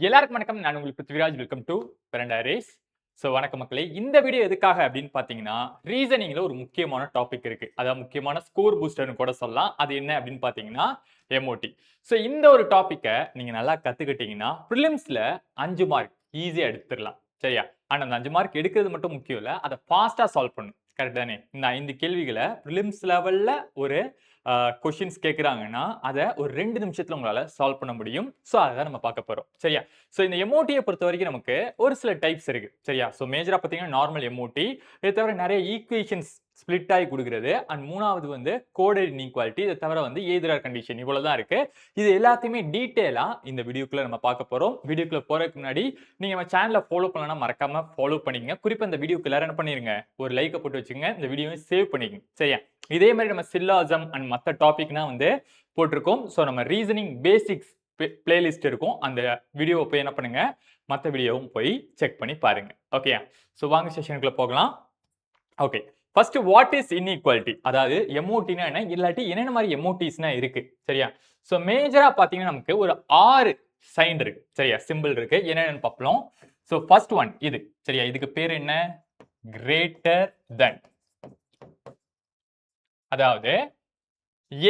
எல்லாருக்கும் வணக்கம். நான் உங்களுக்கு பிருத்விராஜ். வெல்கம் டு பெரண்டா ரேஸ். வணக்கம் மக்களே. இந்த வீடியோ எதுக்காக அப்படின்னு பார்த்தீங்கன்னா, ரீசனிங்ல ஒரு முக்கியமான டாபிக் இருக்கு. அதாவது முக்கியமான ஸ்கோர் பூஸ்டர்ன்னு கூட சொல்லலாம். அது என்ன அப்படின்னு பார்த்தீங்கன்னா, எம்ஓடி. இந்த ஒரு டாபிக்க நீங்க நல்லா கத்துக்கிட்டீங்கன்னா, பிரிலிம்ஸ்ல 5 மார்க் ஈஸியா எடுத்துறலாம். சரியா? ஆனா அந்த 5 மார்க் எடுக்கிறது மட்டும் முக்கியம் இல்ல. அத ஃபாஸ்ட்டா சால்வ் பண்ணணும். கரெக்ட் தானே? இந்த 5 கேள்விகள பிரிலிம்ஸ் லெவல்ல ஒரு கொஸ்டின்ஸ் கேட்குறாங்கன்னா, அத ஒரு 2 நிமிஷத்துல உங்களால சால்வ் பண்ண முடியும். அதான் நம்ம பார்க்க போறோம். சரியா? இந்த எம்ஓடிய பொறுத்தவரைக்கும் நமக்கு ஒரு சில டைப்ஸ் இருக்கு. சரியா? மேஜரா பார்த்தீங்கன்னா நார்மல் எம்ஓடி. இத தவிர நெறைய ஈக்குவேஷன்ஸ் ஸ்ப்ளிட் ஆயி குடுக்குறது. அண்ட் 3வது வந்து கோடட் இன்இக்வாலிட்டி. இத தவிர வந்து எய்தர் ஆர் கண்டிஷன் இவ்வளவு தான் இருக்கு. இது எல்லாத்தையுமே டீட்டெயிலா இந்த வீடியோக்குள்ள நம்ம பார்க்க போறோம். வீடியோக்குள்ள போறதுக்கு முன்னாடி நீங்க நம்ம சேனல ஃபாலோ பண்ணலனா மறக்காம ஃபாலோ பண்ணிக்கங்க. குறிப்பா இந்த வீடியோக்கு எல்லாரும் என்ன பண்ணிருங்க, ஒரு லைக்க போட்டு வச்சுக்கங்க. இந்த வீடியோவை சேவ் பண்ணிக்கங்க. சரியா? இதே மாதிரி நம்ம சில்லாசம் அண்ட் மத்த டாபிக்னா வந்து போட்டிருக்கோம். நம்ம ரீசனிங் பேசிக்ஸ் பிளேலிஸ்ட் இருக்கும். அந்த வீடியோவை போய் என்ன பண்ணுங்க, மத்த வீடியோவும் போய் செக் பண்ணி பாருங்க. ஓகேயா? வாங்க செஷனுக்குள்ள போகலாம். Okay. First what is inequality? அதாவது எம்ஓடினா என்ன? இல்லாட்டி என்னென்ன மாதிரி எம்ஓடிஸ்னா இருக்கு. சரியா? மேஜரா பார்த்தீங்கன்னா நமக்கு ஒரு 6 சைன் இருக்கு. சரியா? சிம்பிள் இருக்கு. என்னென்னு பார்ப்போம். ஃபர்ஸ்ட் ஒன் இது. சரியா? இதுக்கு பேர் என்ன? Greater than. அதாவது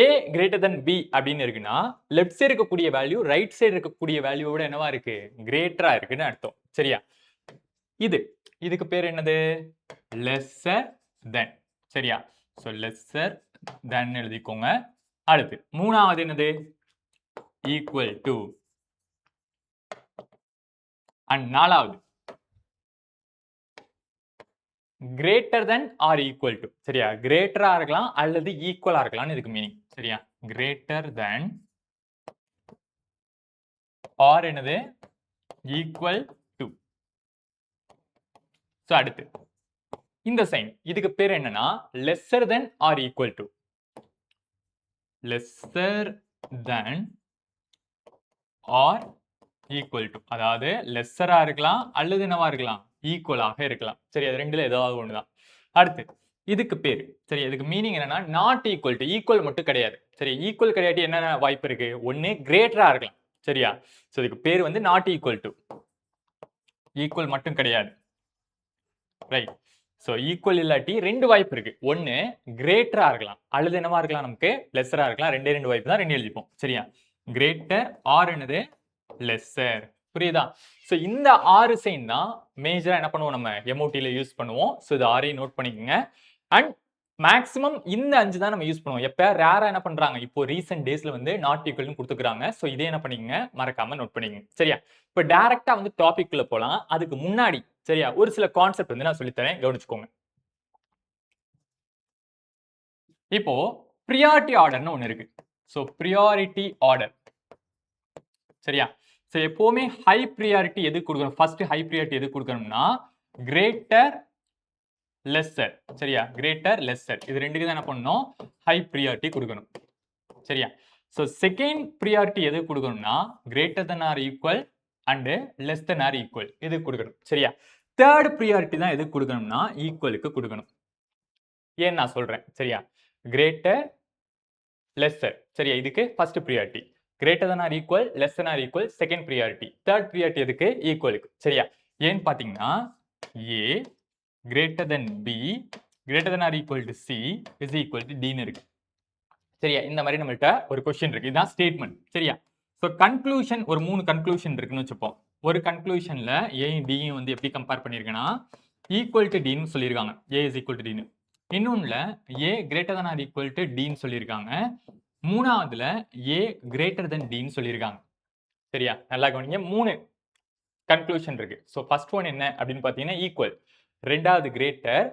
A greater than B அப்படின்னு இருக்குன்னா, லெஃப்ட் சைடு இருக்கக்கூடிய வேல்யூ ரைட் சைடு இருக்கக்கூடிய வேல்யூவோட என்னவா இருக்கு? கிரேட்டரா இருக்குன்னு அர்த்தம். சரியா? இதுக்கு பேர் என்னது? Lesser than. சரியா? லெஸ்ஸர் தென் எழுதிக்கோங்க. அடுத்து 3வது என்னது? Equal to. அண்ட் 4வது greater than or equal to. சரியா? கிரேட்டரா இருக்கலாம் அல்லது ஈக்குவலா இருக்கலாம்னு இதுக்கு மீனிங். சரியா? கிரேட்டர் தென் ஆர் என்னது? Equal to. அடுத்து இந்த சைன் இதுக்கு பேர் என்னன்னா lesser than or equal to. Lesser than or equal to. அதாவது லெஸ்ஸரா இருக்கலாம் அல்லது என்னவா இருக்கலாம்? ஈக்குவலாக இருக்கலாம். சரி, அது ரெண்டுல ஏதாவது ஒண்ணுதான். அடுத்து இதுக்கு பேரு. சரி, இதுக்கு மீனிங் என்னன்னா நாட் ஈக்குவல் டு. ஈக்குவல் மட்டும் கிடையாது. சரி, ஈக்குவல் கிடையாட்டி என்னென்ன வாய்ப்பு இருக்கு? ஒன்னு கிரேட்டரா இருக்கலாம். சரியா? இதுக்கு பேர் வந்து நாட் ஈக்குவல் டு. ஈக்குவல் மட்டும் கிடையாது. ரைட். ஈக்குவல் இல்லாட்டி 2 வாய்ப்பு இருக்கு. ஒன்னு கிரேட்டரா இருக்கலாம் அல்லது என்னவா இருக்கலாம்? நமக்கு லெஸ்ஸரா இருக்கலாம். ரெண்டே 2 வாய்ப்பு தான். 2 எழுதிப்போம். சரியா? கிரேட்டர் ஆர் என்னது? லெஸ்ஸர். புரியுதா? இந்த 6 சைன் தான் மேஜரா என்ன பண்ணுவோம் நம்ம எம்ஓடில யூஸ் பண்ணுவோம். இது 6ஐயும் நோட் பண்ணிக்கங்க. அண்ட் மேக்ஸிமம் இந்த 5 தான் நம்ம யூஸ் பண்ணுவோம். எப்ப ரேரா என்ன பண்றாங்க? இப்போ ரீசன்ட் டேஸ்ல வந்து நாட் ஈக்குவல்னு குடுத்துக்கறாங்க. இதே என்ன பண்ணீங்க? மறக்காம நோட் பண்ணிக்கங்க. சரியா? இப்ப டைரக்ட்டா வந்து டாபிக் குள்ள போலாம். அதுக்கு முன்னாடி சரியா? ஒரு சில கான்செப்ட் வந்து நான் சொல்லித் தரேன். கவனிச்சுக்கோங்க. இப்போ பிரியாரிட்டி ஆர்டர்னு ஒன்னு இருக்கு. Priority order. சரியா? எப்பவுமே ஹை பிரியாரிட்டி எதுக்கு கொடுக்கணும்? ஃபர்ஸ்ட் ஹை பிரியாரிட்டி எதுக்கு கொடுக்கணும்னா கிரேட்டர் லெஸ்ஸர். சரியா? Greater lesser. இது ரெண்டுக்கு தான் என்ன பண்ணணும்? ஹை பிரியாரிட்டி கொடுக்கணும். சரியா? செகண்ட் பிரியாரிட்டி எதுக்கு கொடுக்கணும்னா greater than or equal and less than or equal இது கொடுக்கணும். சரியா? தேர்ட் பிரியாரிட்டி தான் எதுக்கு கொடுக்கணும்னா ஈக்குவலுக்கு கொடுக்கணும். ஏன் நான் சொல்றேன். சரியா? Greater lesser. சரியா? இதுக்கு first priority. Greater than or equal, less than or equal second priority. Third priority எதுக்கு? ஈக்குவலுக்கு. சரியா? ஏன்னு பாத்தீங்கன்னா A greater than B greater than or equal to C is equal to D ன்னு இருக்கு. சரியா? இந்த மாதிரி நம்மள்ட்ட ஒரு क्वेश्चन இருக்கு. இதுதான் ஸ்டேட்மென்ட். சரியா? கன்க்ளூஷன் ஒரு 3 கன்க்ளூஷன் இருக்குன்னு வெச்சுப்போம். ஒரு கன்க்ளூஷன்ல A யும் D யும் வந்து எப்படி கம்பேர் பண்ணிருக்கேன்னா ஈக்குவல் டு D ன்னு சொல்லிருக்காங்க. A is equal to D ன்னு. இன்னொன்னுல A greater than or equal to D ன்னு சொல்லிருக்காங்க. மூணாவதுல A கிரேட்டர் தென் D ன்னு சொல்லிருக்காங்க. சரியா? நல்லா கவனிங்க. 3 கன்க்ளூஷன் இருக்கு. ஃபர்ஸ்ட் ஒன் என்ன அப்படின்னு பாத்தீங்கன்னா ஈக்குவல். ரெண்டாவது கிரேட்டர்,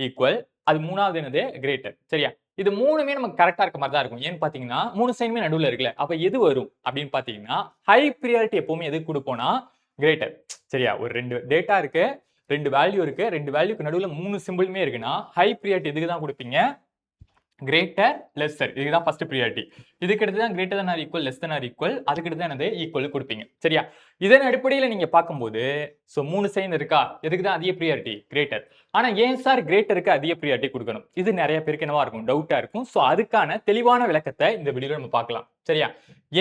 ஈக்குவல். அது மூணாவது என்னது? கிரேட்டர். சரியா? இது மூணுமே நமக்கு கரெக்டா இருக்க மாதிரி தான் இருக்கும். ஏன்னு பாத்தீங்கன்னா 3 சைனுமே நடுவுல இருக்குல்ல. அப்ப எது வரும் அப்படின்னு பாத்தீங்கன்னா ஹை பிரியாரிட்டி எப்பவுமே எதுக்கு கொடுப்போம்னா கிரேட்டர். சரியா? ஒரு 2 டேட்டா இருக்கு, 2 வேல்யூ இருக்கு, 2 வேல்யூக்கு நடுவுல 3 சிம்பிளுமே இருக்குன்னா ஹை பிரியாரிட்டி எதுக்கு தான் கொடுப்பீங்க? Greater, lesser. இதுதான் ஃபர்ஸ்ட் பிரியாரிட்டி. இதுக்கு அடுத்து தான் greater than or equal, less than or equal. அதுக்கு அடுத்து தான் என்னது? ஈக்குவல் கொடுப்பீங்க. சரியா? இதன் அடிப்படையில் நீங்க பார்க்கும்போது 3 சைன் இருக்கா? எதுக்கு தான் அதிக பிரியாரிட்டி? கிரேட்டர். ஆனா ஏன் சார் கிரேட்டருக்கு அதிக பிரியாரிட்டி கொடுக்கணும்? இது நிறைய பேருக்கு என்னவா இருக்கும்? டவுட்டா இருக்கும். அதுக்கான தெளிவான விளக்கத்தை இந்த வீடியோல நம்ம பார்க்கலாம். சரியா?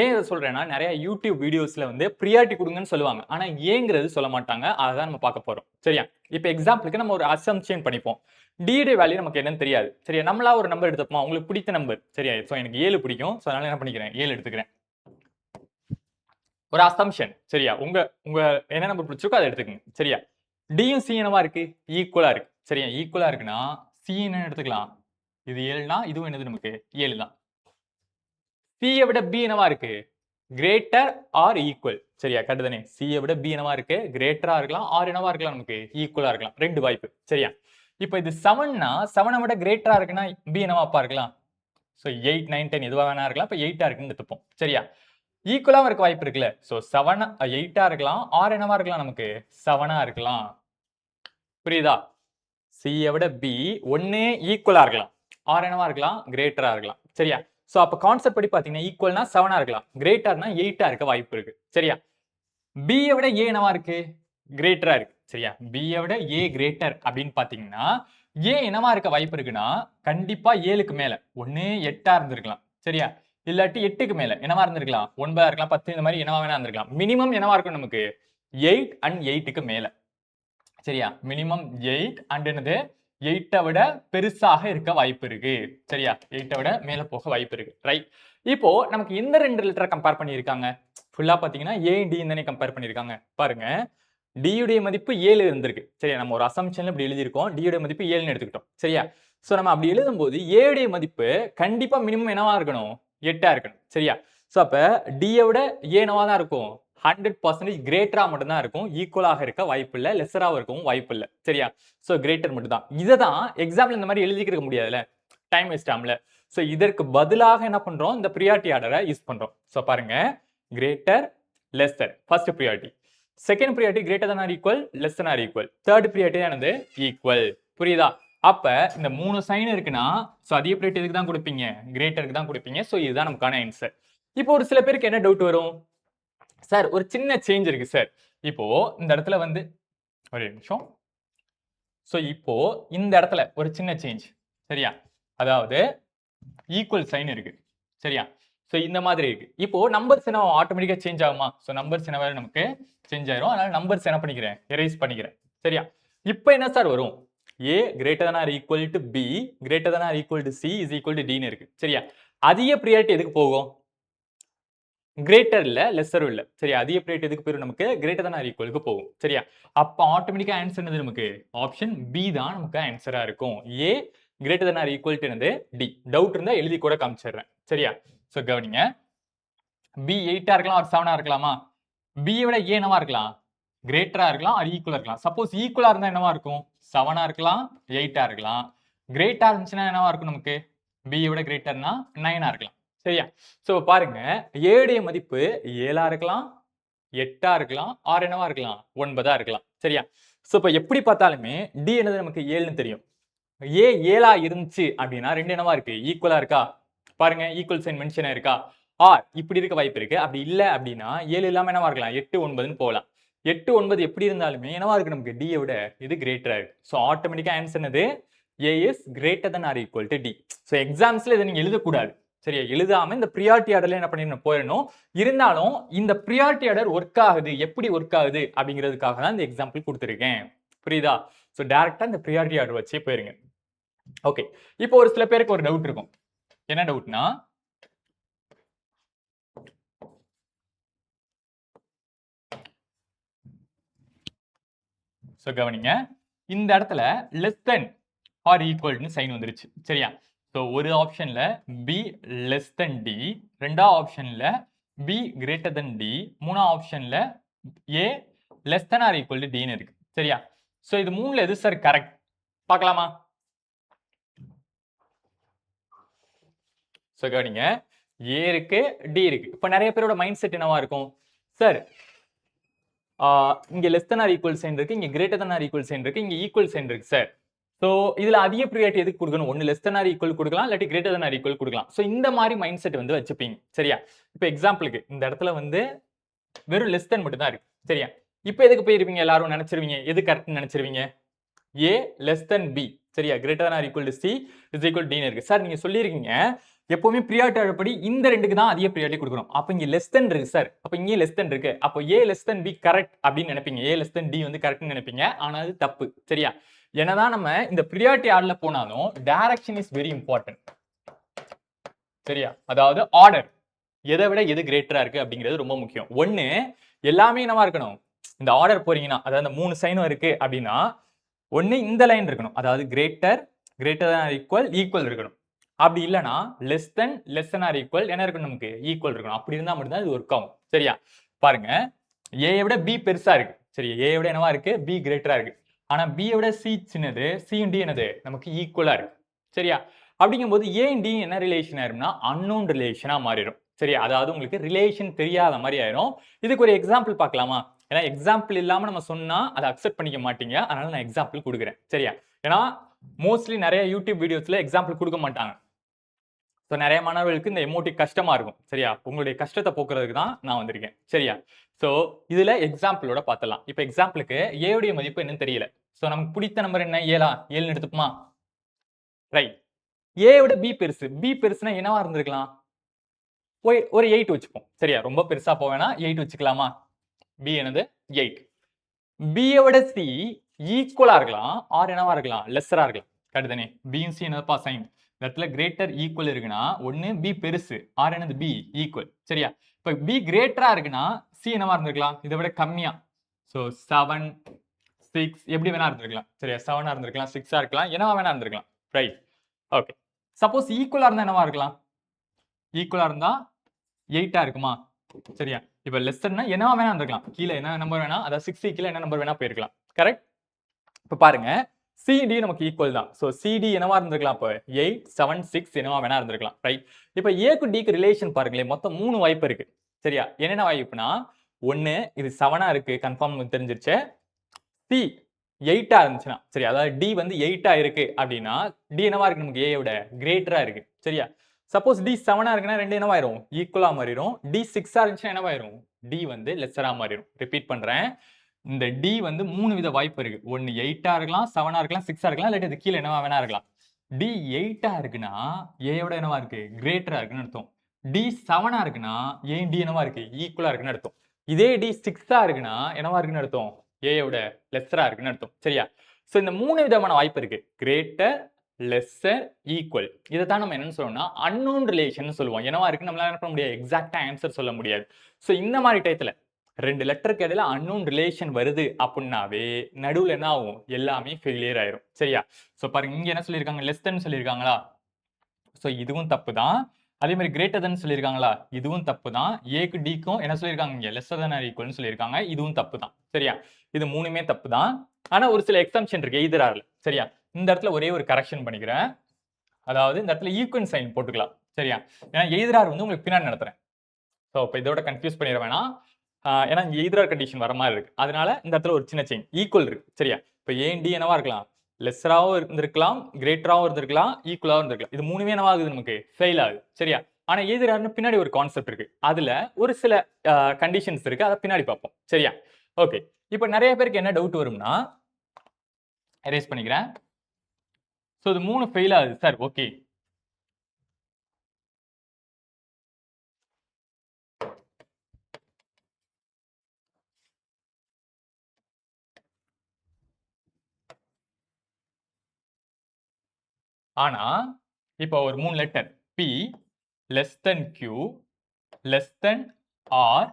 ஏன் இதை சொல்றேன்னா நிறைய யூடியூப் வீடியோஸ்ல வந்து ப்ரியாரிட்டி கொடுங்கன்னு சொல்லுவாங்க. ஆனா ஏங்கிறது சொல்ல மாட்டாங்க. அதான் நம்ம பார்க்க போறோம். சரியா? இப்போ எக்ஸாம்பிளுக்கு நம்ம ஒரு அசம்ப்ஷன் பண்ணிப்போம். D உடைய வேல்யூ நமக்கு என்னன்னு தெரியாது. சரியா? நம்மளா ஒரு நம்பர் எடுத்துப்போம். உங்களுக்கு பிடித்த நம்பர். சரியா? ஸோ எனக்கு 7 பிடிக்கும். ஸோ அதனால என்ன பண்ணிக்கிறேன்? 7 எடுத்துக்கிறேன். ஒரு அசம்ப்ஷன். சரியா? உங்க உங்க என்ன நம்பர் பிடிச்சிருக்கோ அதை எடுத்துக்கங்க. சரியா? Dயும் C என்னவா இருக்கு? ஈக்குவலா இருக்கு. சரியா? ஈக்குவலா இருக்குன்னா C என்ன எடுத்துக்கலாம்? இது 7னா இதுவும் என்னது நமக்கு 7 தான். C யை விட B என்னவா இருக்கு? Greater or equal. சரியா? கரெக்ட் தானே? C யை விட B என்னவா இருக்கு? கிரேட்டரா இருக்கலாம் ஆர் என்னவா இருக்கலாம் நமக்கு? ஈக்குவலா இருக்கலாம். ரெண்டு வாய்ப்பு. சரியா? இப்போ இது 7னா 7 விட கிரேட்டரா இருக்குன்னா B என்னவாப்பா இருக்கலாம்? ஸோ 8, 9, 10 எதுவா வேணா இருக்கலாம். இப்போ 8ஆ இருக்குன்னு எடுத்துப்போம். சரியா? ஈக்குவலாவும் இருக்க வாய்ப்பு இருக்குல்ல. ஸோ 7 8ஆ இருக்கலாம் ஆர் என்னவா இருக்கலாம் நமக்கு? 7ஆ இருக்கலாம். புரியுதா? C யை விட B ஒண்ணு ஈக்குவலா இருக்கலாம் ஆர் என்னவா இருக்கலாம்? கிரேட்டரா இருக்கலாம். சரியா? சோ அப்ப கான்செப்ட் படி பாத்தீங்கன்னா ஈக்குவல்னா 7ஆ இருக்கலாம். கிரேட்டர்னா 8ஆ இருக்க வாய்ப்பு இருக்கு. சரியா? B யை விட A என்னவா இருக்கு? கிரேட்டரா இருக்கு. சரியா? B யை விட A கிரேட்டர் அப்படின்னு பாத்தீங்கன்னா A என்னவா இருக்க வாய்ப்பு இருக்குன்னா கண்டிப்பா 7க்கு மேல. ஒண்ணு 8ஆ இருந்திருக்கலாம். சரியா? இல்லாட்டி 8க்கு மேல என்னவா இருந்திருக்கலாம்? 9ஆ இருக்கலாம், 10 இந்த மாதிரி என்னவா வேணா இருந்திருக்கலாம். மினிமம் என்னவா இருக்கும் நமக்கு? 8 அண்ட் 8க்கு மேல. சரியா? மினிமம் 8 அண்ட் என்னது 8 விட பெருசாக இருக்க வாய்ப்பு இருக்கு. சரியா? 8 விட மேல போக வாய்ப்பு இருக்கு. ரைட். இப்போ நமக்கு இந்த ரெண்டு லெட்டரை கம்பேர் பண்ணியிருக்காங்க. ஃபுல்லா பாத்தீங்கன்னா A D தானே கம்பேர் பண்ணியிருக்காங்க. பாருங்க. D உடைய மதிப்பு 7 இருந்திருக்கு. சரியா? நம்ம ஒரு அசம்ப்ஷன்ல இப்படி எழுதியிருக்கோம். D உடைய மதிப்பு 7ன்னு எடுத்துக்கிட்டோம். சரியா? சோ நம்ம அப்படி எழுதும்போது A உடைய மதிப்பு கண்டிப்பா மினிமம் என்னவா இருக்கணும்? 8ஆ இருக்கணும். சரியா? சோ அப்ப D யை விட A என்னவா தான் இருக்கும்? 100% கிரேட்டரா மட்டும் தான் இருக்கும். ஈக்குவலாக இருக்க வாய்ப்பு இல்ல. லெஸ்ஸராவும் இருக்கவும் வாய்ப்பு இல்ல. சரியா? சோ கிரேட்டர் மட்டும் தான். இத தான் எக்ஸாம்ல இந்த மாதிரி எழுதிக்க முடியாதுல. டைம் வேஸ்ட் ஆகும்ல. சோ இதற்கு பதிலாக என்ன பண்றோம்? இந்த பிரியாரிட்டி ஆர்டரை யூஸ் பண்றோம். சோ பாருங்க. Greater, lesser. First priority. Second priority greater than or equal, less than or equal. Third priority என்னது? ஈக்குவல். புரியுதா? அப்ப இந்த 3 சைன் இருக்குன்னா சோ அதிக பிரியாரிட்டி எதுக்கு தான் கொடுப்பீங்க? கிரேட்டருக்கு தான் கொடுப்பீங்க. சோ இதுதான் நமக்கான ஆன்சர். இப்போ ஒரு சில பேருக்கு என்ன டவுட் வரும்? சார் ஒரு சின்ன சேஞ்ச் இருக்கு சார். இப்போ இந்த இடத்துல வந்து ஒரு நிமிஷம். சோ இப்போ இந்த இடத்துல ஒரு சின்ன சேஞ்ச். சரியா? அதாவது ஈக்குவல் சைன் இருக்கு. சரியா? சோ இந்த மாதிரி இருக்கு. இப்போ நம்பர்ஸ் என்ன ஆட்டோமேட்டிக்கா சேஞ்ச் ஆகுமா? சோ நம்பர்ஸ் என்ன நமக்கு சேஞ்ச் ஆயிரும். அதனால நம்பர்ஸ் என்ன பண்ணிக்கிறேன்? எரேஸ் பண்ணிக்கிறேன். சரியா? இப்போ என்ன சார் வரும்? A greater than or equal to B greater than or equal to C is equal to D ன்னு இருக்கு. சரியா? அதிக பிரியாரிட்டி எதுக்கு போகும்? கிரேட்டர் இல்ல, லெஸ்ஸரும் இல்ல. சரியா? அதிக பிரியாரிட்டி எதுக்கு போயிரும் நமக்கு? கிரேட்டர் than or equal க்கு போகும். சரியா? அப்ப ஆட்டோமேட்டிக்கா ஆன்சர் என்னது நமக்கு? ஆப்ஷன் B தான் நமக்கு ஆன்சரா இருக்கும். A greater than or equal to என்னது? D. டவுட் இருந்தா எழுதி கூட காமிச்சிடுறேன். சரியா? சோ கவனிங்க. B 8ஆ இருக்கலாம் or 7ஆ இருக்கலாமா? B யை விட A என்னவா இருக்கலாம்? கிரேட்டரா இருக்கலாம் or ஈக்குவலா இருக்கலாம். சப்போஸ் ஈக்குவலா இருந்தா என்னவா இருக்கும்? 7ஆ இருக்கலாம், 8ஆ இருக்கலாம். கிரேட்டா இருந்துச்சுன்னா என்னவா இருக்கும் நமக்கு? B யை விட கிரேட்டர்னா 9ஆ இருக்கலாம். சரியா? சோ பாருங்க. A உடைய மதிப்பு 7ஆ இருக்கலாம், 8ஆ இருக்கலாம், ஆர் என்னவா இருக்கலாம்? 9ஆ இருக்கலாம். சரியா? சோ இப்ப எப்படி பார்த்தாலுமே D என்னது நமக்கு 7ன்னு தெரியும். A 7ஆ இருந்துச்சு அப்படின்னா ரெண்டு என்னவா இருக்கு? ஈக்குவலா இருக்கா? பாருங்க ஈக்குவல் சைன் மென்ஷன் ஆயிருக்கா? ஆர் இப்படி இருக்க வாய்ப்பு இருக்கு. அப்படி இல்ல அப்படின்னா 7 இல்லாம என்னவா இருக்கலாம்? 8, 9ன்னு போகலாம். 8, 9 எப்படி இருந்தாலுமே என்னவா இருக்கு நமக்கு? D யை விட இது கிரேட்டரா இருக்கு. சோ ஆட்டோமேட்டிக்கா ஆன்சர் என்னது? A is greater than or equal to D. So எக்ஸாம்ஸ்ல இதை நீங்க எழுதக்கூடாது. சரியா? எழுதாம இந்த பிரியாரிட்டி ஆர்டர்ல என்ன பண்ணிடணும்? போயிடணும். இருந்தாலும் இந்த பிரியாரிட்டி ஆர்டர் ஒர்க் ஆகுது. எப்படி ஒர்க் ஆகுது அப்படிங்கிறதுக்காக தான் இந்த எக்ஸாம்பிள் கொடுத்திருக்கேன். புரியுதா? சோ டைரக்டா இந்த பிரியாரிட்டி ஆர்டர் வச்சே போயிருங்க. ஓகே. இப்போ ஒரு சில பேருக்கு ஒரு டவுட் இருக்கும். என்ன டவுட்னா சோ கவனிங்க. இந்த இடத்துல less than or equal ன்னு சைன் வந்துருச்சு. சரியா? சோ ஒரு ஆப்ஷன்ல B less than D, ரெண்டாவது ஆப்ஷன்ல B greater than D, மூணாவது ஆப்ஷன்ல A less than or equal to D ன்னு இருக்கு. சரியா? சோ இது மூணுல எது சார் கரெக்ட்? பார்க்கலாமா? சோ கவனிங்க. A இருக்கு, D இருக்கு. இப்ப நிறைய பேரோட மைண்ட் செட் என்னவா இருக்கும்? சார் இங்க less than or equal sign இருக்கு, இங்க greater than or equal sign இருக்கு, இங்க ஈக்குவல் சைன் இருக்கு சார். சோ இதுல அதிக பிரியாரிட்டி எதுக்கு கொடுக்கணும்? ஒன்னு லெஸ் than or equal கொடுக்கலாம், இல்லாட்டி greater than or equal கொடுக்கலாம். சோ இந்த மாதிரி மைண்ட் செட் வந்து வச்சுப்பீங்க. சரியா? இப்ப எக்ஸாம்பிளுக்கு இந்த இடத்துல வந்து வெறும் லெஸ் than மட்டும் தான் இருக்கு. சரியா? இப்ப எதுக்கு போயிருப்பீங்க? எல்லாரும் நினைச்சிருவீங்க எது கரெக்ட்னு நினைச்சிருவீங்க? A less than B. சரியா? greater than or equal to C is equal to D ன்னு இருக்கு. சார் நீங்க சொல்லிருக்கீங்க எப்பவுமே ப்ரியாரிட்டி ஆர்டர் படி இந்த ரெண்டுக்கு தான் அதிக ப்ரியாரிட்டி கொடுக்கணும். அப்ப இங்க லெஸ் தென் இருக்கு சார். அப்ப இங்கே லெஸ் தென் இருக்கு. அப்போ A less than B correct அப்படின்னு நினைப்பீங்க. A லெஸ் தென் D வந்து கரெக்ட்னு நினைப்பீங்க. ஆனா அது தப்பு. சரியா? என்னதான் நம்ம இந்த ப்ரியாரிட்டி ஆர்டர்ல போனாலும் டைரக்ஷன் இஸ் வெரி இம்பார்ட்டன்ட். சரியா? அதாவது ஆர்டர் எதை விட எது கிரேட்டரா இருக்கு அப்படிங்கிறது ரொம்ப முக்கியம். ஒண்ணு எல்லாமே என்னவா இருக்கணும்? இந்த ஆர்டர் போறீங்கன்னா அதாவது அந்த 3 சைனும் இருக்கு அப்படின்னா ஒண்ணு இந்த லைன் இருக்கணும். அதாவது கிரேட்டர் than or ஈக்குவல் இருக்கணும். அப்படி இல்லனா லெஸ் than ஆர் ஈக்குவல் என்ன இருக்கணும்? நமக்கு ஈக்குவல் இருக்கணும். அப்படி இருந்தா மட்டும் தான் இது ஒர்க் ஆகும். சரியா? பாருங்க A விட B பெருசா இருக்கு. சரி, A விட என்னவா இருக்கு? B கிரேட்டரா இருக்கு. ஆனா B விட C சின்னது, C and D என்னது? நமக்கு ஈக்குவலா இருக்கு. சரியா? அப்படிங்கும்போது A and D என்ன ரிலேஷன் ஆயிரும்னா அன்னோன் ரிலேஷனா மாறிடும். சரியா? அதாவது உங்களுக்கு ரிலேஷன் தெரியாத மாதிரி ஆயிரும். இதுக்கு ஒரு எக்ஸாம்பிள் பார்க்கலாமா? ஏன்னா எக்ஸாம்பிள் இல்லாம நம்ம சொன்னா அதை அக்செப்ட் பண்ணிக்க மாட்டீங்க. அதனால நான் எக்ஸாம்பிள் கொடுக்குறேன். சரியா? ஏன்னா மோஸ்ட்லி நிறைய யூடியூப் வீடியோஸ்ல எக்ஸாம்பிள் கொடுக்க மாட்டாங்க. ஸோ நிறைய மாணவர்களுக்கு இந்த எமோட்டி கஷ்டமா இருக்கும். சரியா? உங்களுடைய கஷ்டத்தை போக்குறதுக்கு தான் நான் வந்திருக்கேன். சரியா? ஸோ இதுல எக்ஸாம்பிளோட பார்த்துடலாம். இப்போ எக்ஸாம்பிளுக்கு A உடைய மதிப்பு என்னன்னு தெரியல. ஸோ நமக்கு பிடித்த நம்பர் என்ன? 7 எடுத்துப்போமா? ரைட். A விட B பெருசு. B பெருசுனா என்னவா இருந்திருக்கலாம்? ஒரு 8 வச்சுப்போம். சரியா? ரொம்ப பெருசா போவேனா 8 வச்சுக்கலாமா? B என்னது? 8. B விட C ஈக்குவலா இருக்கலாம் ஆர் என்னவா இருக்கலாம்? லெஸ்ஸரா இருக்கலாம். கரெக்ட் தானே? B யும் C என்னதுப்பா? சைன். இந்த இடத்துல கிரேட்டர் ஈக்குவல் இருக்குன்னா ஒன்னு B பெருசு ஆர் என்னது? B equal. சரியா? இப்போ B கிரேட்டரா இருக்குன்னா C என்னவா இருந்திருக்கலாம்? இதை விட கம்மியா. ஸோ 7 6 எப்படி வேணா இருந்திருக்கலாம். சரியா? 7 இருந்திருக்கலாம், 6 இருக்கலாம், என்னவா வேணா இருந்திருக்கலாம். ரைட். ஓகே. சப்போஸ் ஈக்குவலா இருந்தா என்னவா இருக்கலாம்? ஈக்குவலா இருந்தா 8 இருக்குமா? சரியா? இப்ப லெஸ்ஸர்னா என்னவா வேணா இருந்திருக்கலாம். கீழ என்ன நம்பர் வேணா, அதாவது 60 கீழ என்ன நம்பர் வேணா போயிருக்கலாம். கரெக்ட்? இப்ப பாருங்க CD நமக்கு ஈக்குவல் தான். சோ CD என்னவா இருந்திருக்கலாம்? அப்ப 8 7 6 என்னவா வேணா இருந்திருக்கலாம். ரைட்? இப்ப A க்கு D க்கு ரிலேஷன் பாருங்களேன். மொத்தம் 3 வாய்ப்பு இருக்கு. சரியா? என்னென்ன வாய்ப்புனா 1 இது 7 இருக்கு கன்ஃபார்ம் தெரிஞ்சிருச்சு. C 8 இருந்துச்சுனா சரி, அதாவது D வந்து 8 இருக்கு அப்படின்னா D என்னவா இருக்கு? நமக்கு A விட கிரேட்டரா இருக்கு. சரியா? சப்போஸ் D 7 இருக்குன்னா ரெண்டு என்னவாயிரும்? ஈக்குவலா மாறிடும். D 6 இருந்துச்சுன்னா என்னவாயிரும்? D வந்து லெஸ்ஸரா மாறிடும். ரிப்பீட் பண்றேன். இந்த D வந்து 3 வித வாய்ப்பு இருக்கு. 1 8 இருக்கலாம், 7 இருக்கலாம், 6 இருக்கலாம், இல்லாட்டி இது கீழ என்னவா வேணா இருக்கலாம். D 8 இருக்குன்னா A விட என்னவா இருக்கு? கிரேட்டரா இருக்குன்னு அர்த்தம். D 7 இருக்குன்னா A D என்னவா இருக்கு? ஈக்குவலா இருக்குன்னு அர்த்தம். இதே D 6 இருக்குன்னா என்னவா இருக்குன்னு அர்த்தம்? A விட லெஸ்ஸரா இருக்குன்னு அர்த்தம். சரியா? சோ இந்த 3 விதமான வாய்ப்பு இருக்கு. Greater, lesser, equal. இதை தான் நம்ம என்னன்னு சொல்லுவோம்னா அன்னோன் ரிலேஷன் சொல்லுவோம். என்னவா இருக்கு நம்மளால என்ன பண்ண முடியாது? எக்ஸாக்ட்டா ஆன்சர் சொல்ல முடியாது. சோ இந்த மாதிரி டயத்துல ரெண்டு லெட்டருக்கு இடையில அன்னோன் ரிலேஷன் வருது அப்படின்னாவே நடுவுல என்ன ஆகும்? எல்லாமே ஃபெயிலியர் ஆயிரும். சரியா? சோ பாருங்க இங்க என்ன சொல்லியிருக்காங்க? லெஸ் தென் சொல்லியிருக்காங்களா? சோ இதுவும் தப்பு தான். அதே மாதிரி கிரேட்டர் தென் சொல்லியிருக்காங்களா? இதுவும் தப்பு தான். ஏக்கு டிக்கும் என்ன சொல்லியிருக்காங்க? இங்க லெஸ்ஸர் தென் ஆர் ஈக்குவல்னு சொல்லியிருக்காங்க. இதுவும் தப்பு தான். சரியா? இது மூணுமே தப்பு தான். ஆனா ஒரு சில எக்ஸம்ஷன் இருக்கு எய்தர் ஆர்ல. சரியா? இந்த இடத்துல ஒரே ஒரு கரெக்ஷன் பண்ணிக்கிறேன். அதாவது இந்த இடத்துல ஈக்குவல் சைன் போட்டுக்கலாம். சரியா? ஏன்னா எய்தர் ஆர் வந்து உங்களுக்கு பின்னாடி நடத்துறேன். சோ இப்ப இதோட கன்ஃபியூஸ் பண்ணிட வேணாம். ஏன்னா இங்க எய்தர் ஆர் கண்டிஷன் வர மாதிரி இருக்கு. அதனால இந்த இடத்துல ஒரு சின்ன செயின் ஈக்குவல் இருக்கு. சரியா? இப்ப A and D என்னவா இருக்கலாம்? லெஸ்ஸராவும் இருந்திருக்கலாம், கிரேட்டராவும் இருந்திருக்கலாம், ஈக்குவலாவும் இருந்திருக்கலாம். இது மூணுமே என்னவா ஆகுது? நமக்கு ஃபெயில் ஆகுது. சரியா? ஆனா எய்தர் ஆர்னு பின்னாடி ஒரு கான்செப்ட் இருக்கு. அதுல ஒரு சில கண்டிஷன்ஸ் இருக்கு. அதை பின்னாடி பார்ப்போம். சரியா? ஓகே. இப்ப நிறைய பேருக்கு என்ன டவுட் வரும்னா எரேஸ் பண்ணிக்கிறேன். சோ இது 3 ஃபெயில் ஆகுது சார். ஓகே. ஆனா இப்போ ஒரு 3 letter P less than Q less than R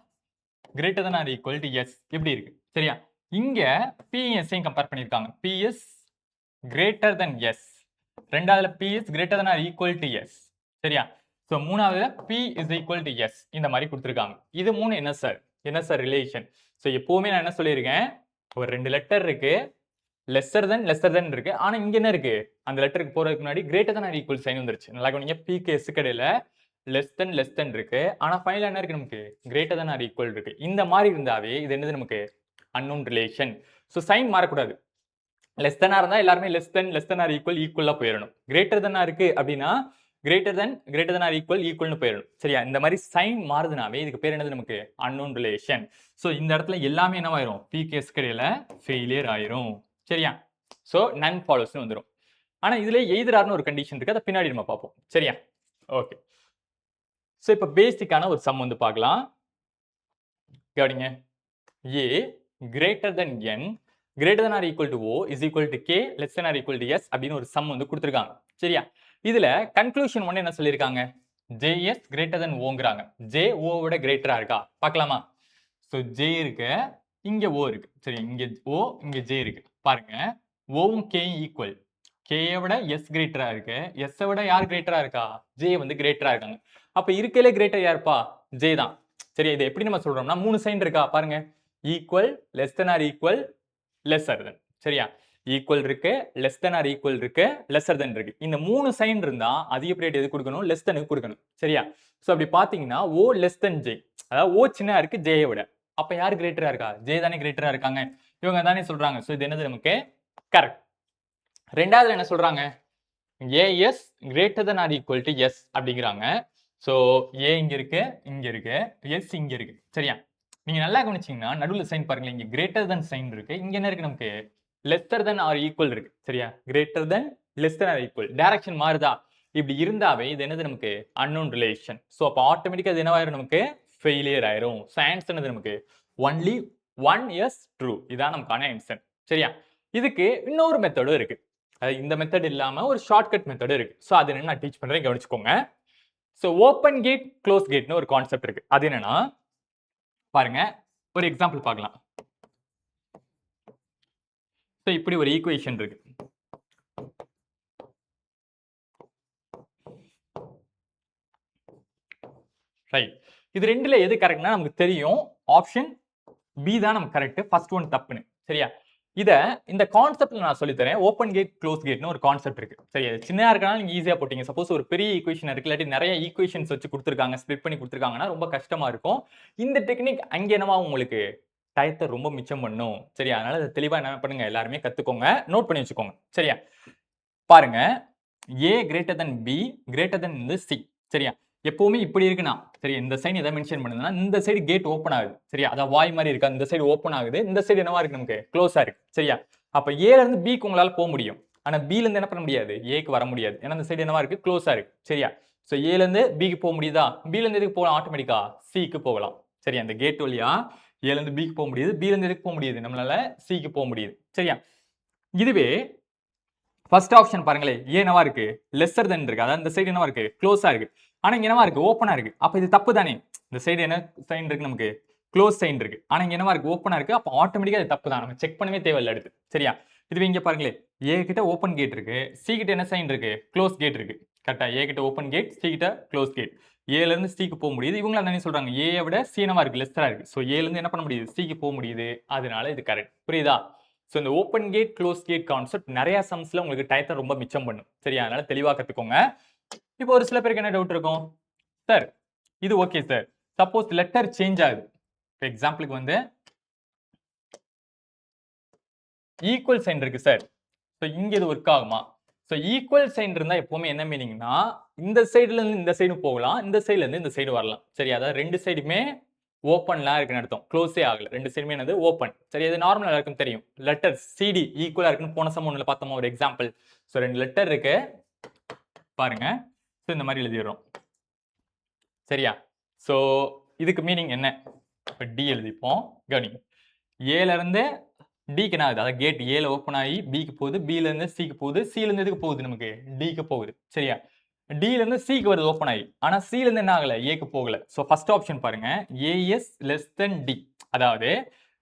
greater than or equal to S எப்படி இருக்கு? சரியா? இங்க P S ஐயும் கம்பேர் பண்ணிருக்காங்க. P is greater than S. ரெண்டாவதுல P is greater than or equal to S. சரியா? சோ மூணாவதுல P is equal to S இந்த மாதிரி கொடுத்திருக்காங்க. இது மூணு என்ன சார்? என்ன சார் ரிலேஷன்? சோ எப்பவுமே நான் என்ன சொல்லியிருக்கேன்? ஒரு ரெண்டு லெட்டர் இருக்கு. லெஸ்ஸர் தென் இருக்கு. ஆனா இங்க என்ன இருக்கு? அந்த லெட்டருக்கு போறதுக்கு முன்னாடி greater than or equal sign வந்துருச்சு. நல்லா கவனிங்க. P க்கு S க்கு இடையில லெஸ் தென் இருக்கு. ஆனா ஃபைனலா என்ன இருக்கு? நமக்கு கிரேட்டர் தென் ஆர் ஈக்குவல் இருக்கு. இந்த மாதிரி இருந்தாவே இது என்னது? நமக்கு அன்னோன் ரிலேஷன். சோ சைன் மாறக்கூடாது. லெஸ் தென்னா இருந்தா எல்லாருமே லெஸ் தென் ஆர் ஈக்குவலா போயிடணும். கிரேட்டர் தென்னா இருக்கு அப்படின்னா கிரேட்டர் தென் ஆர் ஈக்குவல்னு போயிடணும். சரியா? இந்த மாதிரி சைன் மாறுதுனாவே இதுக்கு பேர் என்னது? நமக்கு அன்னோன் ரிலேஷன். சோ இந்த இடத்துல எல்லாமே என்னவாயிரும்? P க்கு S க்கு இடையில ஃபெயிலியர் ஆயிரும். சரியா? சோ நன் ஃபாலோஸ்னு வந்துரும். ஆனா இதுல எய்தர் ஆர்னு ஒரு கண்டிஷன் இருக்கு. அதை பின்னாடி நம்ம பார்ப்போம். சரியா? ஓகே. ஸோ இப்போ பேசிக்கான ஒரு சம் வந்து பார்க்கலாம். கவனிங்க. A greater than n greater than or equal to O is equal to K less than or equal to S அப்படின்னு ஒரு சம் வந்து கொடுத்துருக்காங்க. சரியா? இதுல கன்க்ளூஷன் ஒன்று என்ன சொல்லியிருக்காங்க? JS கிரேட்டர் தென் ஓங்கிறாங்க. J O விட கிரேட்டரா இருக்கா? பார்க்கலாமா? ஸோ J இருக்கு, இங்க O இருக்கு. சரி, இங்க O, இங்க J இருக்கு. பாருங்க, ஓவும் K ஈக்குவல். K விட S கிரேட்டரா இருக்கு. S விட யார் கிரேட்டரா இருக்கா? J வந்து கிரேட்டரா இருக்காங்க. அப்ப இருக்கலே கிரேட்டர் யாருப்பா? J தான். சரி, இது எப்படி நம்ம சொல்றோம்னா 3 சைன் இருக்கா பாருங்க. Equal, less than or equal, lesser than. சரியா? ஈக்குவல் இருக்கு, லெஸ் தென் ஆர் ஈக்குவல் இருக்கு, லெஸ்ஸர் தென் இருக்கு. இந்த 3 சைன் இருந்தா அதிக பிரையாரிட்டி எது கொடுக்கணும்? லெஸ் தெனுக்கு கொடுக்கணும். சரியா? சோ அப்படி பாத்தீங்கன்னா O லெஸ் தென் J. அதாவது O சின்னதா இருக்கு J விட. அப்ப யார் கிரேட்டரா இருக்கா? J தானே கிரேட்டரா இருக்காங்க. இவங்க தானே சொல்றாங்க. சோ இது என்னது நமக்கு? கரெக்ட். ரெண்டாவதுல என்ன சொல்றாங்க? AS greater than or equal to S அப்படிங்கிறாங்க. சோ A இங்க இருக்கு, இங்க இருக்கு, S இங்க இருக்கு. சரியா? நீங்க நல்லா கவனிச்சீங்கன்னா நடுவுல சைன் பாருங்க, இங்க கிரேட்டர் தென் சைன் இருக்கு, இங்க என்ன இருக்கு நமக்கு? லெஸ்ஸர் தென் ஆர் ஈக்குவல் இருக்கு. சரியா? Greater than, less than or equal. Direction மாறுதா? இப்படி இருந்தாவே இது என்னது நமக்கு? Unknown relation. சோ அப்ப ஆட்டோமேட்டிக்கா இது என்னவாயிரும் நமக்கு? ஃபெயிலியர் ஆயிரும். சோ ஆன்சர் என்னது நமக்கு? Only 1 S true. இதான் நமக்கான ஆன்சர். சரியா? இதுக்கு இன்னொரு மெத்தடும் இருக்கு. இந்த மெத்தட் இல்லாம ஒரு ஷார்ட்கட் மெத்தடும் இருக்கு. சோ அது என்ன நான் டீச் பண்றேன், கவனிச்சுக்கோங்க. சோ ஓபன் கேட், க்ளோஸ் கேட்னு ஒரு கான்செப்ட் இருக்கு. அது என்னன்னா பாருங்க, ஒரு எக்ஸாம்பிள் பார்க்கலாம். சோ இப்படி ஒரு ஈக்குவேஷன் இருக்கு. ரைட். இது ரெண்டுல எது கரெக்ட்னா நமக்கு தெரியும். ஆப்ஷன் பி தான் நமக்கு கரெக்ட். ஃபர்ஸ்ட் ஒன் தப்புன்னு. சரியா? இந்த கான்செப்ட்ல நான் சொல்லி தரேன். ஓபன் கேட், க்ளோஸ் கேட்னு ஒரு கான்செப்ட் இருக்கு. சரியா? சின்னதா இருக்கனால நீங்க ஈஸியா போட்டீங்க. சப்போஸ் ஒரு பெரிய ஈக்குவேஷன் இருக்கு, இல்லாட்டி நிறைய ஈக்குவேஷன்ஸ் வச்சு கொடுத்துருக்காங்க, ஸ்ப்ளிட் பண்ணி கொடுத்துருக்காங்கன்னா ரொம்ப கஷ்டமா இருக்கும். இந்த டெக்னிக் அங்க என்னவா உங்களுக்கு டயத்தை ரொம்ப மிச்சம் பண்ணும். சரியா? அதனால இதை தெளிவா என்ன பண்ணுங்க, எல்லாருமே கத்துக்கோங்க, நோட் பண்ணி வச்சுக்கோங்க. சரியா? பாருங்க, A greater than B greater then C. சரியா? எப்பவுமே இப்படி இருக்குன்னா, சரி, இந்த சைடு எதை மென்ஷன் பண்ணுதுன்னா இந்த சைடு கேட் ஓபன் ஆகுது. சரியா? அத வாய் மாதிரி இருக்கா, இந்த சைடு ஓபன் ஆகுது, இந்த சைடு என்னவா இருக்கு நமக்கு? க்ளோஸா இருக்கு. சரியா? அப்ப A ல இருந்து B க்கு உங்களால போக முடியும். ஆனா B ல இருந்து என்ன பண்ண முடியாது? A க்கு வர முடியாது. ஏன்னா இந்த சைடு என்னவா இருக்கு? க்ளோஸா இருக்கு. சரியா? சோ A ல இருந்து B க்கு போக முடியுதா? B ல இருந்து எதுக்கு போகலாம்? ஆட்டோமேட்டிக்கா C க்கு போகலாம். சரியா? அந்த கேட் வழியா A ல இருந்து B க்கு போக முடியுது, B ல இருந்து எதுக்கு போக முடியுது? நம்மளால C க்கு போக முடியுது. சரியா? இதுவே ஃபர்ஸ்ட் ஆப்ஷன் பாருங்களே, A என்னவா இருக்கு? லெஸ்ஸர் தென் இருக்கு. அதாவது இந்த சைடு என்னவா இருக்கு? க்ளோஸா இருக்கு. ஆனா இங்க என்னவா இருக்கு? ஓப்பனா இருக்கு. அப்ப இது தப்பு தானே? இந்த சைடு என்ன சைன் இருக்கு நமக்கு? க்ளோஸ் சைன் இருக்கு. ஆனா இங்க என்னவா இருக்கு? ஓப்பனா இருக்கு. அப்ப ஆட்டோமேட்டிக்கா இது தப்பு தான். நம்ம செக் பண்ணவே தேவையில்ல அடுத்து. சரியா? இதுவே இங்க பாருங்களே, A கிட்ட ஓப்பன் கேட் இருக்கு, C கிட்ட என்ன சைன் இருக்கு? க்ளோஸ் கேட் இருக்கு. கரெக்ட்டா? A கிட்ட ஓப்பன் கேட், C கிட்ட க்ளோஸ் கேட். A ல இருந்து C க்கு போக முடியுது. இவங்க என்ன சொல்றாங்க? A ய விட C என்னவா இருக்கு? லெஸ்ஸரா இருக்கு. சோ A ல இருந்து என்ன பண்ண முடியுது? C க்கு போக முடியுது. அதனால இது கரெக்ட். புரியுதா? சோ இந்த open gate, close gate concept நிறைய சம்ஸ்ல உங்களுக்கு டயத்தை ரொம்ப மிச்சம் பண்ணும். சரியா? அதனால தெளிவா கத்துக்கோங்க. இப்போ ஒரு சில பேருக்கு என்ன டவுட் இருக்கும்? சார், இது okay sir. Suppose letter change ஆகுது. ஃபார் எக்ஸாம்பிளுக்கு வந்து ஈக்குவல் சைன் இருக்கு சார். சோ இங்க இது ஒர்க் ஆகுமா? சோ ஈக்குவல் சைன் இருந்தா எப்பவுமே என்ன மீனிங்னா இந்த சைடுல இருந்து இந்த சைடு போகலாம், இந்த சைடுல இருந்து இந்த சைடு வரலாம். சரி, அதாவது ரெண்டு சைடுமே ஓப்பன்ல இருக்குன்னு அர்த்தம். க்ளோஸே ஆகல. ரெண்டு சைடுமே என்னது? ஓப்பன். சரி, இது நார்மலா எல்லாருக்கும் தெரியும். லெட்டர் CD ஈக்குவலா இருக்குன்னு போன சம் ஒண்ணுல பார்த்தோமா ஒரு எக்ஸாம்பிள். சோ ரெண்டு லெட்டர் இருக்கு பாருங்க. சோ இந்த மாதிரி எழுதிடுறோம். சரியா? சோ இதுக்கு மீனிங் என்ன? இப்ப D எழுதிப்போம். கவனிங்க. A ல இருந்து D க்கு என்ன ஆகுது? அதாவது கேட் A ல ஓபன் ஆகி B க்கு போகுது, B ல இருந்து C க்கு போகுது, C ல இருந்து எதுக்கு போகுது நமக்கு? D க்கு போகுது. சரியா? D ல இருந்து C க்கு வருது ஓபன் ஆகி. ஆனா C ல இருந்து என்ன ஆகல? A க்கு போகல. சோ ஃபர்ஸ்ட் ஆப்ஷன் பாருங்க, AS less than D. அதாவது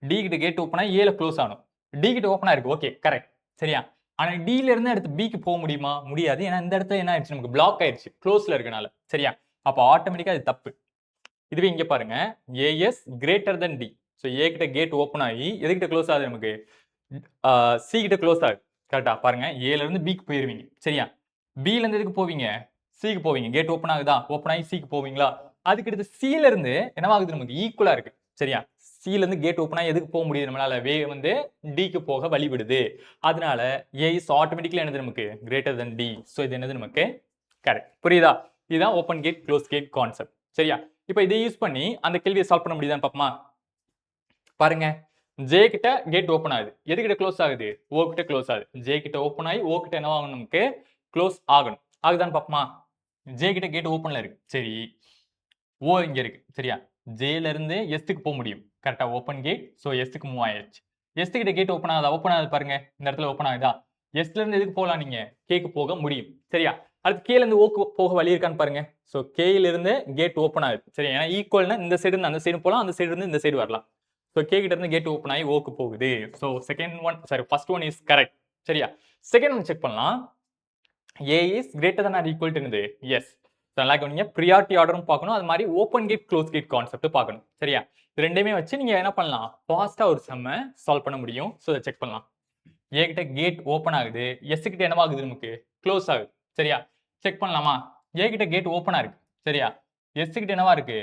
D கிட்ட கேட் ஓபன் ஆகி A ல க்ளோஸ் ஆகணும். D கிட்ட ஓபன் ஆயிருக்கு. Okay, correct. சரியா? ஆனா D ல இருந்து அடுத்து B க்கு போக முடியுமா? முடியாது. ஏன்னா இந்த இடத்துல என்ன ஆயிடுச்சு? நமக்கு பிளாக் ஆயிடுச்சு. க்ளோஸ்ல இருக்கனால. சரியா? அப்ப ஆட்டோமேட்டிக்கா இது தப்பு. இதுவே இங்க பாருங்க, AS greater than D. So A கிட்ட கேட் ஓபன் ஆகி எதுக்கிட்ட க்ளோஸ் ஆகுது நமக்கு? C கிட்ட க்ளோஸ் ஆகுது. கரெக்ட்டா? பாருங்க, A ல இருந்து B க்கு போயிருவீங்க. சரியா? B ல இருந்து எதுக்கு போவீங்க? C க்கு போவீங்க. கேட் ஓபன் ஆகுதா? ஓபன் ஆகி C க்கு போவீங்களா? அதுக்கு அடுத்து C ல இருந்து என்னவாகுது நமக்கு? ஈக்குவலா இருக்கு. சரியா? C ல இருந்து கேட் ஓபன் ஆகி எதுக்கு போக முடியுது நம்மளால? வே வந்து D க்கு போக வழி விடுது. அதனால A is automatically என்னது நமக்கு? greater than D. சோ இது என்னது நமக்கு? கரெக்ட். புரியுதா? இதுதான் open gate, close gate concept. சரியா? இப்போ இதை யூஸ் பண்ணி அந்த கேள்வியை சால்வ் பண்ண முடியுதான்னு பாப்போமா? பாருங்க, J கிட்ட கேட் ஓபன் ஆகுது. எது கிட்ட க்ளோஸ் ஆகுது? O கிட்ட க்ளோஸ் ஆகுது. J கிட்ட ஓபன் ஆகி O கிட்ட என்ன ஆகணும்? நமக்கு க்ளோஸ் ஆகணும். ஆகுதான்னு பாப்போமா? ஜே கிட்ட கேட் ஓப்பன்ல இருக்கு. சரி, ஓ இங்க இருக்கு. சரியா, ஜேல இருந்து எஸ்க்கு போக முடியும். கரெக்டா, ஓப்பன் கேட். ஸோ எஸ்க்கு மூவ் ஆயாச்சு. எஸ் கிட்ட கேட் ஓப்பன் ஆகுதா? ஓப்பன் ஆகுது பாருங்க. இந்த இடத்துல ஓப்பன் ஆகுதா? எஸ்ல இருந்து எதுக்கு போகலாம் நீங்க? கேக்கு போக முடியும். சரியா, அடுத்து கேல இருந்து ஓக்கு போக வழி இருக்கான்னு பாருங்க. ஸோ கேல இருந்து கேட் ஓப்பன் ஆகுது. சரி, ஏன்னா ஈக்குவல்னா இந்த சைடு இருந்து அந்த சைடு போகலாம், அந்த சைடு இருந்து இந்த சைடு வரலாம். ஸோ கே கிட்ட இருந்து கேட் ஓப்பன் ஆகி ஓக்கு போகுது. So second one, sorry first one is correct. சரியா, செகண்ட் ஒன் செக் பண்ணலாம். A is greater than or equal to என்னது? எஸ். நல்லா கவனிங்க, ப்ரியாரிட்டி ஆர்டரும் பார்க்கணும், அது மாதிரி open gate close gate concept பார்க்கணும். சரியா, இது ரெண்டையுமே வச்சு நீங்க என்ன பண்ணலாம்? ஃபாஸ்டா ஒரு சம்ம சால்வ் பண்ண முடியும். ஸோ இதை செக் பண்ணலாம். ஏ கிட்ட கேட் ஓப்பன் ஆகுது, எஸ் கிட்ட என்னவாகுது? நமக்கு க்ளோஸ் ஆகுது. சரியா, செக் பண்ணலாமா? ஏ கிட்ட கேட் ஓப்பனா இருக்கு. சரியா, எஸ் கிட்ட என்னவா இருக்கு?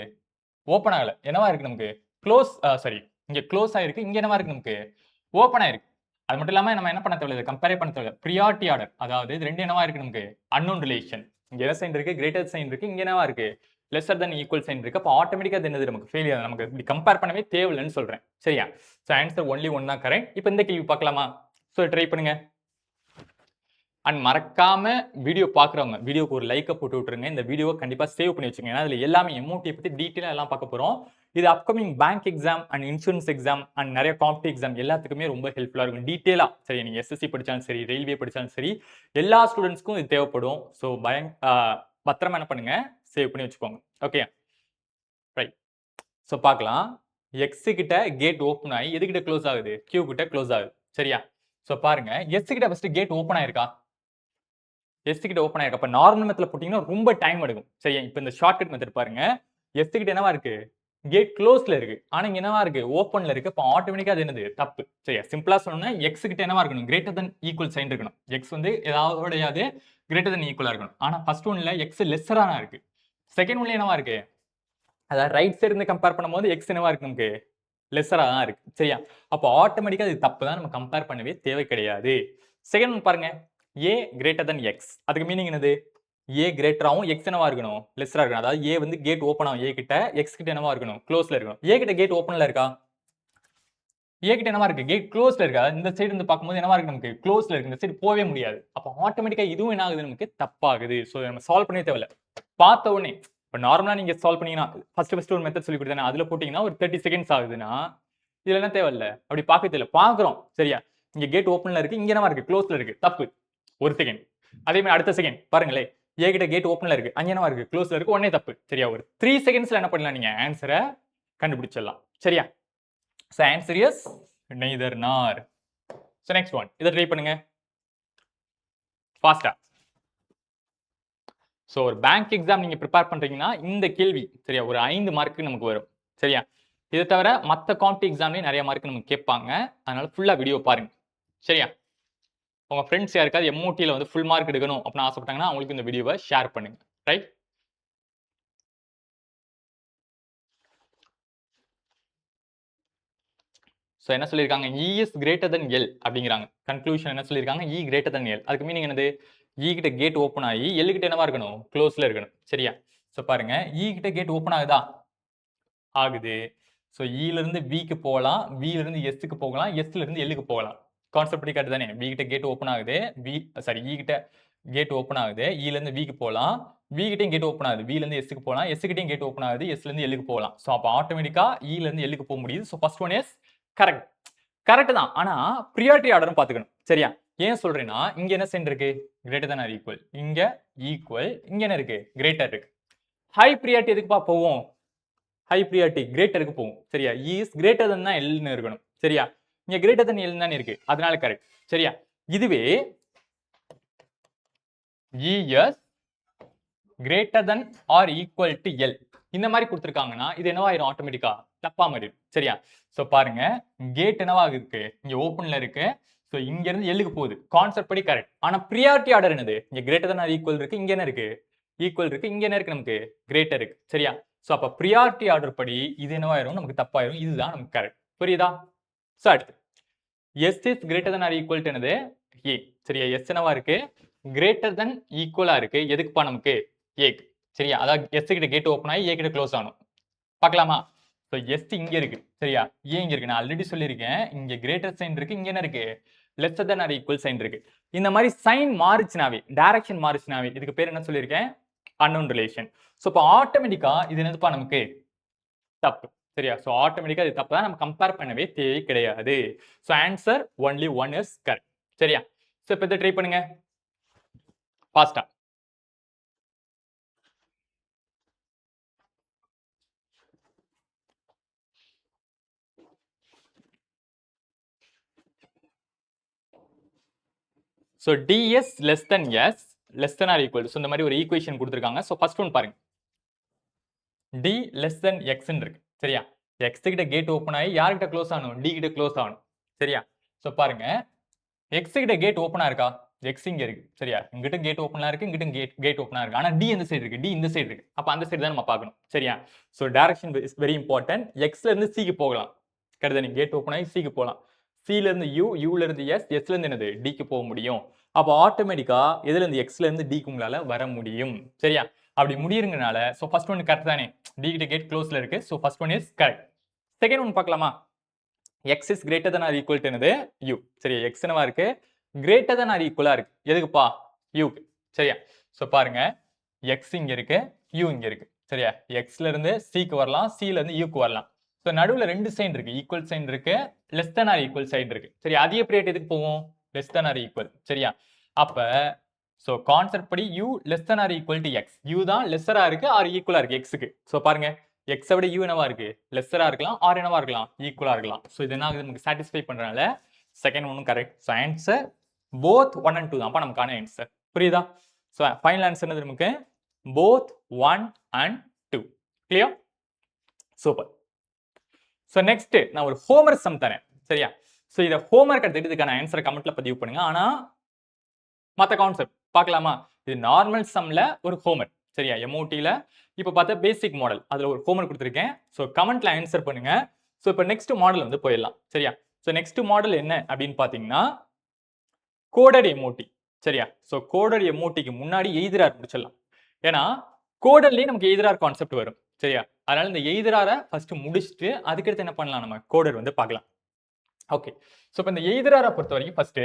ஓப்பன் ஆகல. என்னவா இருக்கு? நமக்கு க்ளோஸ், சாரி, இங்க க்ளோஸ் ஆயிருக்கு, இங்க என்னவா இருக்கு? நமக்கு ஓப்பன் ஆயிருக்கு. அது மட்டும் இல்லாம நம்ம என்ன பண்ண தேவையில்லை, கம்பேரே பண்ண தேவையில்லை. ப்ரியாரிட்டி ஆர்டர், அதாவது இது ரெண்டு என்னவா இருக்கு? நமக்கு அன்னோன் ரிலேஷன். இங்க எஸ் சைன் இருக்கு, கிரேட்டர் சைன் இருக்கு, இங்க என்னவா இருக்கு? லெஸ்ஸர் தென் ஈக்குவல் சைன் இருக்கு. அப்போ ஆட்டோமேட்டிக்கா அது என்னது? நமக்கு ஃபெயிலியர். நமக்கு இப்படி கம்பேர் பண்ணவே தேவையில்லைன்னு சொல்றேன். சரியா, ஸோ ஆன்சர் ஒன்லி ஒன் தான் கரெக்ட். இப்போ இந்த கேள்வி பார்க்கலாமா? ஸோ ட்ரை பண்ணுங்க. அண்ட் மறக்காம வீடியோ பார்க்குறவங்க வீடியோக்கு ஒரு லைக்கை போட்டு விட்டுருங்க. இந்த வீடியோவை கண்டிப்பாக சேவ் பண்ணி வச்சுங்க. ஏன்னா அதில் எல்லாமே எம்ஓடி பற்றி டீட்டெயிலாக எல்லாம் பார்க்க போகிறோம். இது upcoming bank exam and insurance exam and நிறைய காம்படிட்டிவ் எக்ஸாம் எல்லாத்துக்குமே ரொம்ப ஹெல்ப்ஃபுல்லாக இருக்கும். டீட்டெயிலாக சரி, நீங்கள் எஸ்எஸ்சி படித்தாலும் சரி, ரயில்வே படித்தாலும் சரி, எல்லா ஸ்டூடெண்ட்ஸ்க்கும் இது தேவைப்படும். ஸோ பத்திரமா என்ன பண்ணுங்க, சேவ் பண்ணி வச்சுக்கோங்க. Okay, right. ஸோ பார்க்கலாம். எக்ஸ் கிட்ட கேட் ஓப்பன் ஆகி எதுக்கிட்ட க்ளோஸ் ஆகுது? கியூ கிட்ட க்ளோஸ் ஆகுது. சரியா, ஸோ பாருங்க, எஸ் கிட்ட ஃபர்ஸ்ட் கேட் ஓப்பன் ஆயிருக்கா? எஸ் கிட்ட ஓப்பன் ஆயிருக்கு. அப்ப நார்மல் மெத்தட்ல போட்டீங்கன்னா ரொம்ப டைம் எடுக்கும். சரியா, இப்போ இந்த ஷார்ட்கட் மெத்தட் பாருங்க. எஸ் கிட்ட என்னவா இருக்கு? கேட் க்ளோஸ்ல இருக்கு. ஆனா இங்க என்னவா இருக்கு? ஓப்பன்ல இருக்கு. அப்ப ஆட்டோமேட்டிக்கா அது என்னது? தப்பு. சரியா, சிம்பிளா சொல்லணும்னா எக்ஸ் கிட்ட என்னவா இருக்கணும்? கிரேட்டர் தென் ஈக்குவல் சைன் இருக்கணும். எக்ஸ் வந்து ஏதாவதையாவது கிரேட்டர் தென் ஈக்குவலா இருக்கணும். ஆனா ஃபர்ஸ்ட் ஒன்ல எக்ஸ் லெஸ்ஸரா தான் இருக்கு. செகண்ட் ஒன்ல என்னவா இருக்கு? அதாவது ரைட் சைடு இருந்து கம்பேர் பண்ணும்போது எக்ஸ் என்னவா இருக்கு? நமக்கு லெஸ்ஸரா தான் இருக்கு. சரியா, அப்போ ஆட்டோமேட்டிக்கா அது தப்பு தான், நம்ம கம்பேர் பண்ணவே தேவை கிடையாது. செகண்ட் ஒன் பாருங்க, ஏ கிரேட்டர் தென் எக்ஸ். அதுக்கு மீனிங் என்னது? ஏ கிரேட்டராகவும் எக்ஸ் என்னவா இருக்கணும்? லெஸ்ஸரா இருக்கணும். அதாவது ஏ வந்து கேட் ஓப்பன் ஆகும் ஏ கிட்ட, எக்ஸ் கிட்ட என்னவா இருக்கணும்? க்ளோஸ்ல இருக்கணும். ஏ கிட்ட கேட் ஓப்பன்ல இருக்கா? ஏ கிட்ட என்னவா இருக்கு? கேட் க்ளோஸ்ல இருக்கா? இந்த சைடு இருந்து பார்க்கும்போது என்னவா இருக்கு? நமக்கு க்ளோஸ்ல இருக்கு. இந்த சைடு போகவே முடியாது. அப்போ ஆட்டோமேட்டிக்கா இதுவும் என்ன ஆகுது? நமக்கு தப்பாகுது. ஸோ நம்ம சால்வ் பண்ணவே தேவையில்ல. பார்த்த உடனே இப்போ நார்மலா நீங்க சால்வ் பண்ணீங்கன்னா ஃபர்ஸ்ட் ஒரு மெத்தட் சொல்லி கொடுத்தேன், அதுல போட்டீங்கன்னா ஒரு 30 செகண்ட்ஸ் ஆகுதுன்னா இதுல என்ன தேவையில்ல, அப்படி பார்க்க தேவையில்ல. பார்க்குறோம். சரியா, இங்க கேட் ஓப்பன்ல இருக்கு, இங்க என்னவா இருக்கு? க்ளோஸ்ல இருக்கு. தப்பு. ஒரு செகண்ட். அதே மாதிரி அடுத்த செகண்ட் பாருங்களேன், ஏ கிட்ட கேட் ஓப்பன்ல இருக்கு, அங்க என்னவா இருக்கு? க்ளோஸ்ல இருக்கு. உடனே தப்பு. சரியா, ஒரு 3 செகண்ட்ஸ்ல என்ன பண்ணலாம்? நீங்க ஆன்சரை கண்டுபிடிச்சிடலாம். சரியா, ஸோ ஆன்சர் இஸ் நெய்தர் நார். ஸோ நெக்ஸ்ட் ஒன், இதை ட்ரை பண்ணுங்க ஃபாஸ்டா. ஸோ ஒரு பேங்க் எக்ஸாம் நீங்க ப்ரிப்பேர் பண்றீங்கன்னா இந்த கேள்வி சரியா ஒரு 5 மார்க்கு நமக்கு வரும். சரியா, இதை தவிர மற்ற காம்படிட்டிவ் எக்ஸாம்லேயும் நிறைய மார்க் நமக்கு கேட்பாங்க. அதனால ஃபுல்லா வீடியோ பாருங்க. சரியா, உங்க ஃப்ரெண்ட்ஸ் யாருக்காவது எம்ஓடியில் வந்து ஃபுல் மார்க் எடுக்கணும் அப்படின்னு ஆசைப்பட்டாங்கன்னா அவங்களுக்கு இந்த வீடியோவை ஷேர் பண்ணுங்க. ரைட், ஸோ என்ன சொல்லியிருக்காங்க? இ இஸ் கிரேட்டர் தென் எல் அப்படிங்கிறாங்க. கன்க்ளூஷன் என்ன சொல்லியிருக்காங்க? இ கிரேட்டர் தென் எல். அதுக்கு மீனிங் என்னது? இ கிட்ட கேட் ஓப்பன் ஆகி எல் கிட்ட என்னவா இருக்கணும்? க்ளோஸ்ல இருக்கணும். சரியா, ஸோ பாருங்க, இ கிட்ட கேட் ஓப்பன் ஆகுதா? ஆகுது. ஸோ இல இருந்து விக்கு போகலாம், வில இருந்து எஸ்க்கு போகலாம், எஸ்ல இருந்து எல்லுக்கு போகலாம். கான்செப்ட் படி காட்டு தானே? வி கிட்ட கேட் ஓப்பன் ஆகுது, இ கிட்ட கேட் ஓப்பன் ஆகுது, இல இருந்து விக்கு போகலாம், வி கிட்டயும் கேட் ஓப்பன் ஆகுது, வில இருந்து எஸ்க்கு போகலாம், எஸ் கிட்டயும் கேட் ஓப்பன் ஆகுது, எஸ்ல இருந்து எல்லுக்கு போகலாம். ஸோ அப்போ ஆட்டோமேட்டிக்கா இல இருந்து எல்லுக்கு போக முடியுது. So first one is correct. Correct தான். ஆனா ப்ரியாரிட்டி ஆர்டரும் பார்த்துக்கணும். சரியா, ஏன் சொல்றேன்னா இங்க என்ன சைன் இருக்கு? Greater than or equal. இங்க ஈக்குவல், இங்க என்ன இருக்கு? கிரேட்டர் இருக்கு. ஹை ப்ரியாரிட்டி எதுக்குப்பா போவோம்? ஹை ப்ரியாரிட்டி கிரேட்டருக்கு போகும். சரியா, இஸ் கிரேட்டர் than தான் எல்னு இருக்கணும். சரியா, இங்க கிரேட்டர் than எல் தான் இருக்கு, அதனால கரெக்ட். சரியா, இதுவே E S greater than or equal to L இந்த மாதிரி கொடுத்துருக்காங்கன்னா இது என்னவாயிரும்? ஆட்டோமேட்டிக்கா தப்பா மாறிடும். சரியா, ஸோ பாருங்க, கேட் என்னவா இருக்கு? இங்க ஓப்பன்ல இருக்கு. ஸோ இங்க இருந்து எல்லுக்கு போகுது. கான்செப்ட் படி கரெக்ட். ஆனா ப்ரியாரிட்டி ஆர்டர் என்னது? இங்க கிரேட்டர் than ஆர் ஈக்குவல் இருக்கு, இங்க என்ன இருக்கு? ஈக்குவல் இருக்கு, இங்க என்ன இருக்கு? நமக்கு கிரேட்டர் இருக்கு. சரியா, ஸோ அப்ப ப்ரியாரிட்டி ஆர்டர் படி இது என்னவாயிரும்? நமக்கு தப்பாயிரும். இதுதான் நமக்கு கரெக்ட். புரியுதா? ஸோ அடுத்து S is greater than or equal to என்னது? ஏ. சரியா, எஸ் என்னவா இருக்கு? கிரேட்டர் than ஈக்குவலா இருக்கு. எதுக்குப்பா? நமக்கு ஏக்கு. சரியா, அதாவது எஸ் கிட்ட கேட் ஓப்பன் ஆகி ஏ கிட்ட க்ளோஸ் ஆகணும். பார்க்கலாமா? ஸோ எஸ் இங்க இருக்கு. சரியா, ஏ இங்க இருக்கு. நான் ஆல்ரெடி சொல்லியிருக்கேன், இங்க கிரேட்டர் சைன் இருக்கு, இங்க என்ன இருக்கு? Lesser than or equal sign இருக்கு. இந்த மாதிரி சைன் மாறுச்சுனாவே, டைரக்ஷன் மாறுச்சுனாவே இதுக்கு பேர் என்ன சொல்லியிருக்கேன்? Unknown relation. ஸோ இப்போ ஆட்டோமேட்டிக்கா இது என்னதுப்பா நமக்கு தப்பு. சரியா? ஸோ ஆட்டோமேட்டிக்கா இது தப்பு தான். நம்ம கம்பேர் பண்ணவே தேவை கிடையாது. So answer only one is correct. சரியா? ஸோ இப்போ இதை ட்ரை பண்ணுங்க ஃபாஸ்டா. So DS less than S less than or equal. So இந்த மாதிரி ஒரு ஈக்குவேஷன் கொடுத்துருக்காங்க. ஸோ ஃபர்ஸ்ட் ஒன் பாருங்க. டி லெஸ் தென் எக்ஸ்ன்னு இருக்கு. சரியா? எக்ஸ் கிட்ட கேட் ஓப்பன் ஆகி யார்கிட்ட க்ளோஸ் ஆகணும்? டி கிட்ட க்ளோஸ் ஆகணும். சரியா? ஸோ பாருங்க, எக்ஸ் கிட்ட கேட் ஓப்பனா இருக்கா? எக்ஸ் இங்க இருக்கு. சரியா? இங்கிட்ட கேட் ஓப்பனா இருக்கு, இங்கிட்ட கேட் ஓப்பனா இருக்கு. ஆனா டி எந்த சைடு இருக்கு? டி இந்த சைடு இருக்கு. அப்ப அந்த சைடு தான் நம்ம பார்க்கணும். சரியா? So direction is very important. எக்ஸ்ல இருந்து சிக்கு போகலாம். கரெக்ட் தானே? கேட் ஓப்பன் ஆகி சிக்கு போகலாம். சில இருந்து யூ, யூல இருந்து எஸ், எஸ்ல இருந்து என்னது? டிக்கு போக முடியும். அப்போ ஆட்டோமேட்டிக்கா எதுல இருந்து எக்ஸ்ல இருந்து டிக்கு உங்களால வர முடியும். சரியா? அப்படி முடியுறதுனால ஸோ ஃபர்ஸ்ட் ஒன் கரெக்ட் தானே? டி கிட்ட கேட் க்ளோஸ்ல இருக்கு. So first one is correct. Second one பார்க்கலாமா? X is greater than or equal to என்னது? யூ. சரியா? எக்ஸ் என்னவா இருக்கு? கிரேட்டர் than ஆர் ஈக்குவலா இருக்கு. எதுக்குப்பா? யூக்கு. சரியா? ஸோ பாருங்க, எக்ஸ் இங்க இருக்கு, யூ இங்க இருக்கு. சரியா? எக்ஸ்ல இருந்து சிக்கு வரலாம், சில இருந்து யூக்கு வரலாம். ஸோ நடுவுல ரெண்டு சைன் இருக்கு. ஈக்குவல் சைன் இருக்கு, less than or equal sign இருக்கு. சரியா? அதிக பிரியட் எதுக்கு போகும்? Less than or equal. சரியா? அப்ப ஸோ கான்செப்ட் படி U less than or equal to X. U தான் லெஸ்ஸரா இருக்கு ஆர் ஈக்குவலா இருக்கு எக்ஸுக்கு. ஸோ பாருங்க, எக்ஸை விட யூ என்னவா இருக்கு? லெஸ்ஸரா இருக்கலாம் ஆர் என்னவா இருக்கலாம்? ஈக்குவலா இருக்கலாம். ஸோ இது என்ன ஆகுது? நமக்கு சாட்டிஸ்ஃபை பண்றதுனால செகண்ட் ஒன்னும் correct. So answer both 1 and 2 தான் நமக்கான ஆன்சர். புரியுதா? ஸோ ஃபைனல் ஆன்சர் என்னது நமக்கு? Both 1 and 2. Clear? Super. So next நான் ஒரு ஹோம்வொர்க் சம் தரேன். சரியா? ஸோ இதை ஹோம்வொர்க் எடுத்துட்டு இதுக்கான ஆன்சரை கமெண்ட்ல பதிவு பண்ணுங்க. ஆனா மற்ற கான்செப்ட் பார்க்கலாமா? இது நார்மல் சம்ல ஒரு ஹோம்வொர்க். சரியா? எம்ஓடில இப்போ பார்த்தா பேசிக் மாடல், அதுல ஒரு ஹோம்வொர்க் கொடுத்துருக்கேன். ஸோ கமெண்ட்ல ஆன்சர் பண்ணுங்க. ஸோ இப்போ நெக்ஸ்ட் மாடல் வந்து போயிடலாம். சரியா? ஸோ நெக்ஸ்ட் மாடல் என்ன அப்படின்னு பார்த்தீங்கன்னா கோடட் எம்ஓடி. சரியா? ஸோ கோடட் எம்ஓடிக்கு முன்னாடி எய்தரார் முடிச்சிடலாம். ஏன்னா கோடட்லயே நமக்கு எய்தரார் கான்செப்ட் வரும். சரியா? அதனால இந்த எய்தராரை ஃபர்ஸ்ட் முடிச்சுட்டு அதுக்கடுத்து என்ன பண்ணலாம்? நம்ம கோடட் வந்து பார்க்கலாம். ஓகே. ஸோ இப்போ இந்த எய்தராரை பொறுத்த வரைக்கும் ஃபர்ஸ்ட்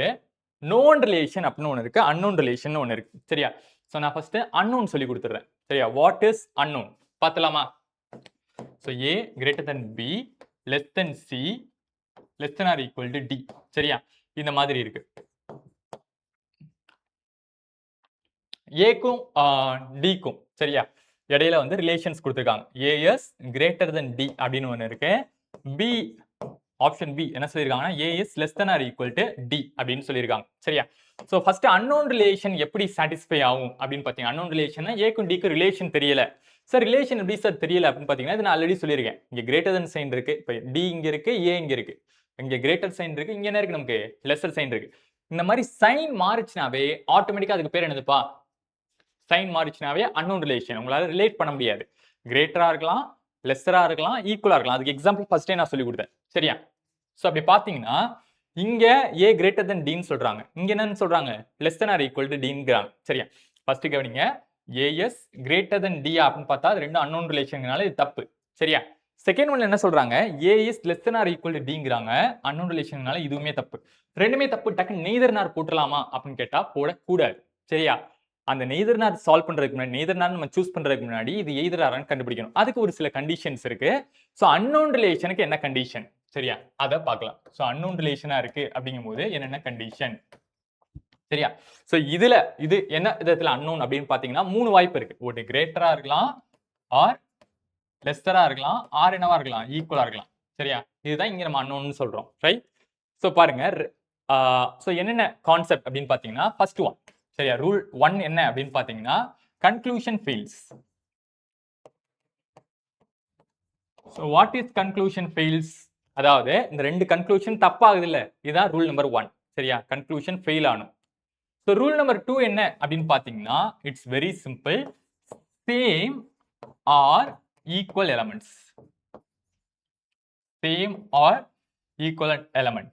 நோன் ரிலேஷன் அப்படின்னு ஒன்று இருக்கு, அன்னோன் ரிலேஷன் ஒன்று இருக்கு. சரியா? ஸோ நான் ஃபர்ஸ்ட் அன்னோன் சொல்லி கொடுத்துறேன். சரியா? வாட் இஸ் அன்னோன் பார்த்தலாமா? So A greater than B less than C less than or equal to D. சரியா? இந்த மாதிரி இருக்கு. ஏக்கும் டிக்கும் சரியா இடையில வந்து ரிலேஷன்ஸ் கொடுத்துருக்காங்க. ஏஎஸ் கிரேட்டர் தென் டி அப்படின்னு ஒன்று இருக்கு. பி ஆப்ஷன் பி என்ன சொல்லியிருக்காங்கன்னா A is less than or equal to D அப்படின்னு சொல்லியிருக்காங்க. சரியா? ஸோ ஃபர்ஸ்ட் அன்னோன் ரிலேஷன் எப்படி சாட்டிஸ்ஃபை ஆகும் அப்படின்னு பார்த்தீங்கன்னா, அன்னோன் ரிலேஷன் ஏக்கும் டிக்கும் ரிலேஷன் தெரியல. சார் ரிலேஷன் எப்படி சார் தெரியல அப்படின்னு பார்த்தீங்கன்னா, இது நான் ஆல்ரெடி சொல்லியிருக்கேன். இங்கே கிரேட்டர் தென் சைன் இருக்கு, இப்போ டி இங்க இருக்கு, ஏ இங்க இருக்கு. இங்க கிரேட்டர் சைன் இருக்கு, இங்க என்ன இருக்கு? நமக்கு லெஸர் சைன் இருக்கு. இந்த மாதிரி சைன் மாறிச்சுனாவே ஆட்டோமேட்டிக்கா அதுக்கு பேர் என்னதுப்பா? சைன் மாறிச்சுனாவே அன்னோன் ரிலேஷன். உங்களால ரிலேட் பண்ண முடியாது. கிரேட்டரா இருக்கலாம், லெஸ்ஸரா இருக்கலாம், ஈக்குவலா இருக்கலாம். அதுக்கு எக்ஸாம்பிள் ஃபர்ஸ்டே நான் சொல்லி கொடுத்தேன். சரியா? ஸோ அப்படி பார்த்தீங்கன்னா இங்க ஏ கிரேட்டர் தென் டின்னு சொல்றாங்க, இங்க என்னன்னு சொல்றாங்க? Less than or equal to டிங்கிறாங்க. சரியா? ஃபர்ஸ்ட் கவனிங்க, ஏஎஸ் கிரேட்டர் தென் டி அப்படின்னு பார்த்தா அது ரெண்டும் அன்னோன் ரிலேஷன்னால இது தப்பு. சரியா? செகண்ட் ஒன்ல என்ன சொல்றாங்க? A is less than or equal to டிங்கிறாங்க, அன்னோன் ரிலேஷன்னால இதுவுமே தப்பு. ரெண்டுமே தப்பு. டக்குன்னு நெய்தர் நார் போட்டுலாமா அப்படின்னு கேட்டா போடக்கூடாது. சரியா? அந்த நெய்தர் நார் சால்வ் பண்றதுக்கு முன்னாடி, நெய்தர் நார் நம்ம சூஸ் பண்றதுக்கு முன்னாடி இது எய்தர் ஆரான்னு கண்டுபிடிக்கணும். அதுக்கு ஒரு சில கண்டிஷன்ஸ் இருக்கு. ஸோ அன்னோன் ரிலேஷனுக்கு என்ன கண்டிஷன்? சரியா? அதை பார்க்கலாம். ஸோ அன்னோன் ரிலேஷனா இருக்கு அப்படிங்கும்போது என்னென்ன கண்டிஷன்? சரியா? ஸோ இதுல இது என்ன விதத்துல அன்னோன் அப்படின்னு பாத்தீங்கன்னா 3 வாய்ப்பு இருக்கு. ஒன்று கிரேட்டரா இருக்கலாம், ஆர் லெஸ்ஸரா இருக்கலாம், ஆர் என்னவா இருக்கலாம்? ஈக்குவலா இருக்கலாம். சரியா? இதுதான் இங்க நம்ம அன்னோன்னு சொல்றோம். ரைட்? ஸோ பாருங்க, ஸோ என்னென்ன கான்செப்ட் அப்படின்னு பாத்தீங்கன்னா ஃபர்ஸ்ட் ஒன். சரியா? ரூல் 1 என்ன அப்படின்னு பாத்தீங்கன்னா conclusion fails. So what is conclusion fails? அதாவது இந்த ரெண்டு கன்க்ளூஷன் தப்பாகுது இல்ல, இதுதான் ரூல் நம்பர் 1. சரியா? கன்க்ளூஷன் ஃபெயில் ஆகணும். ஸோ ரூல் நம்பர் 2 என்ன அப்படின்னு பாத்தீங்கன்னா it's very simple. Same or equal elements. Same or equivalent element.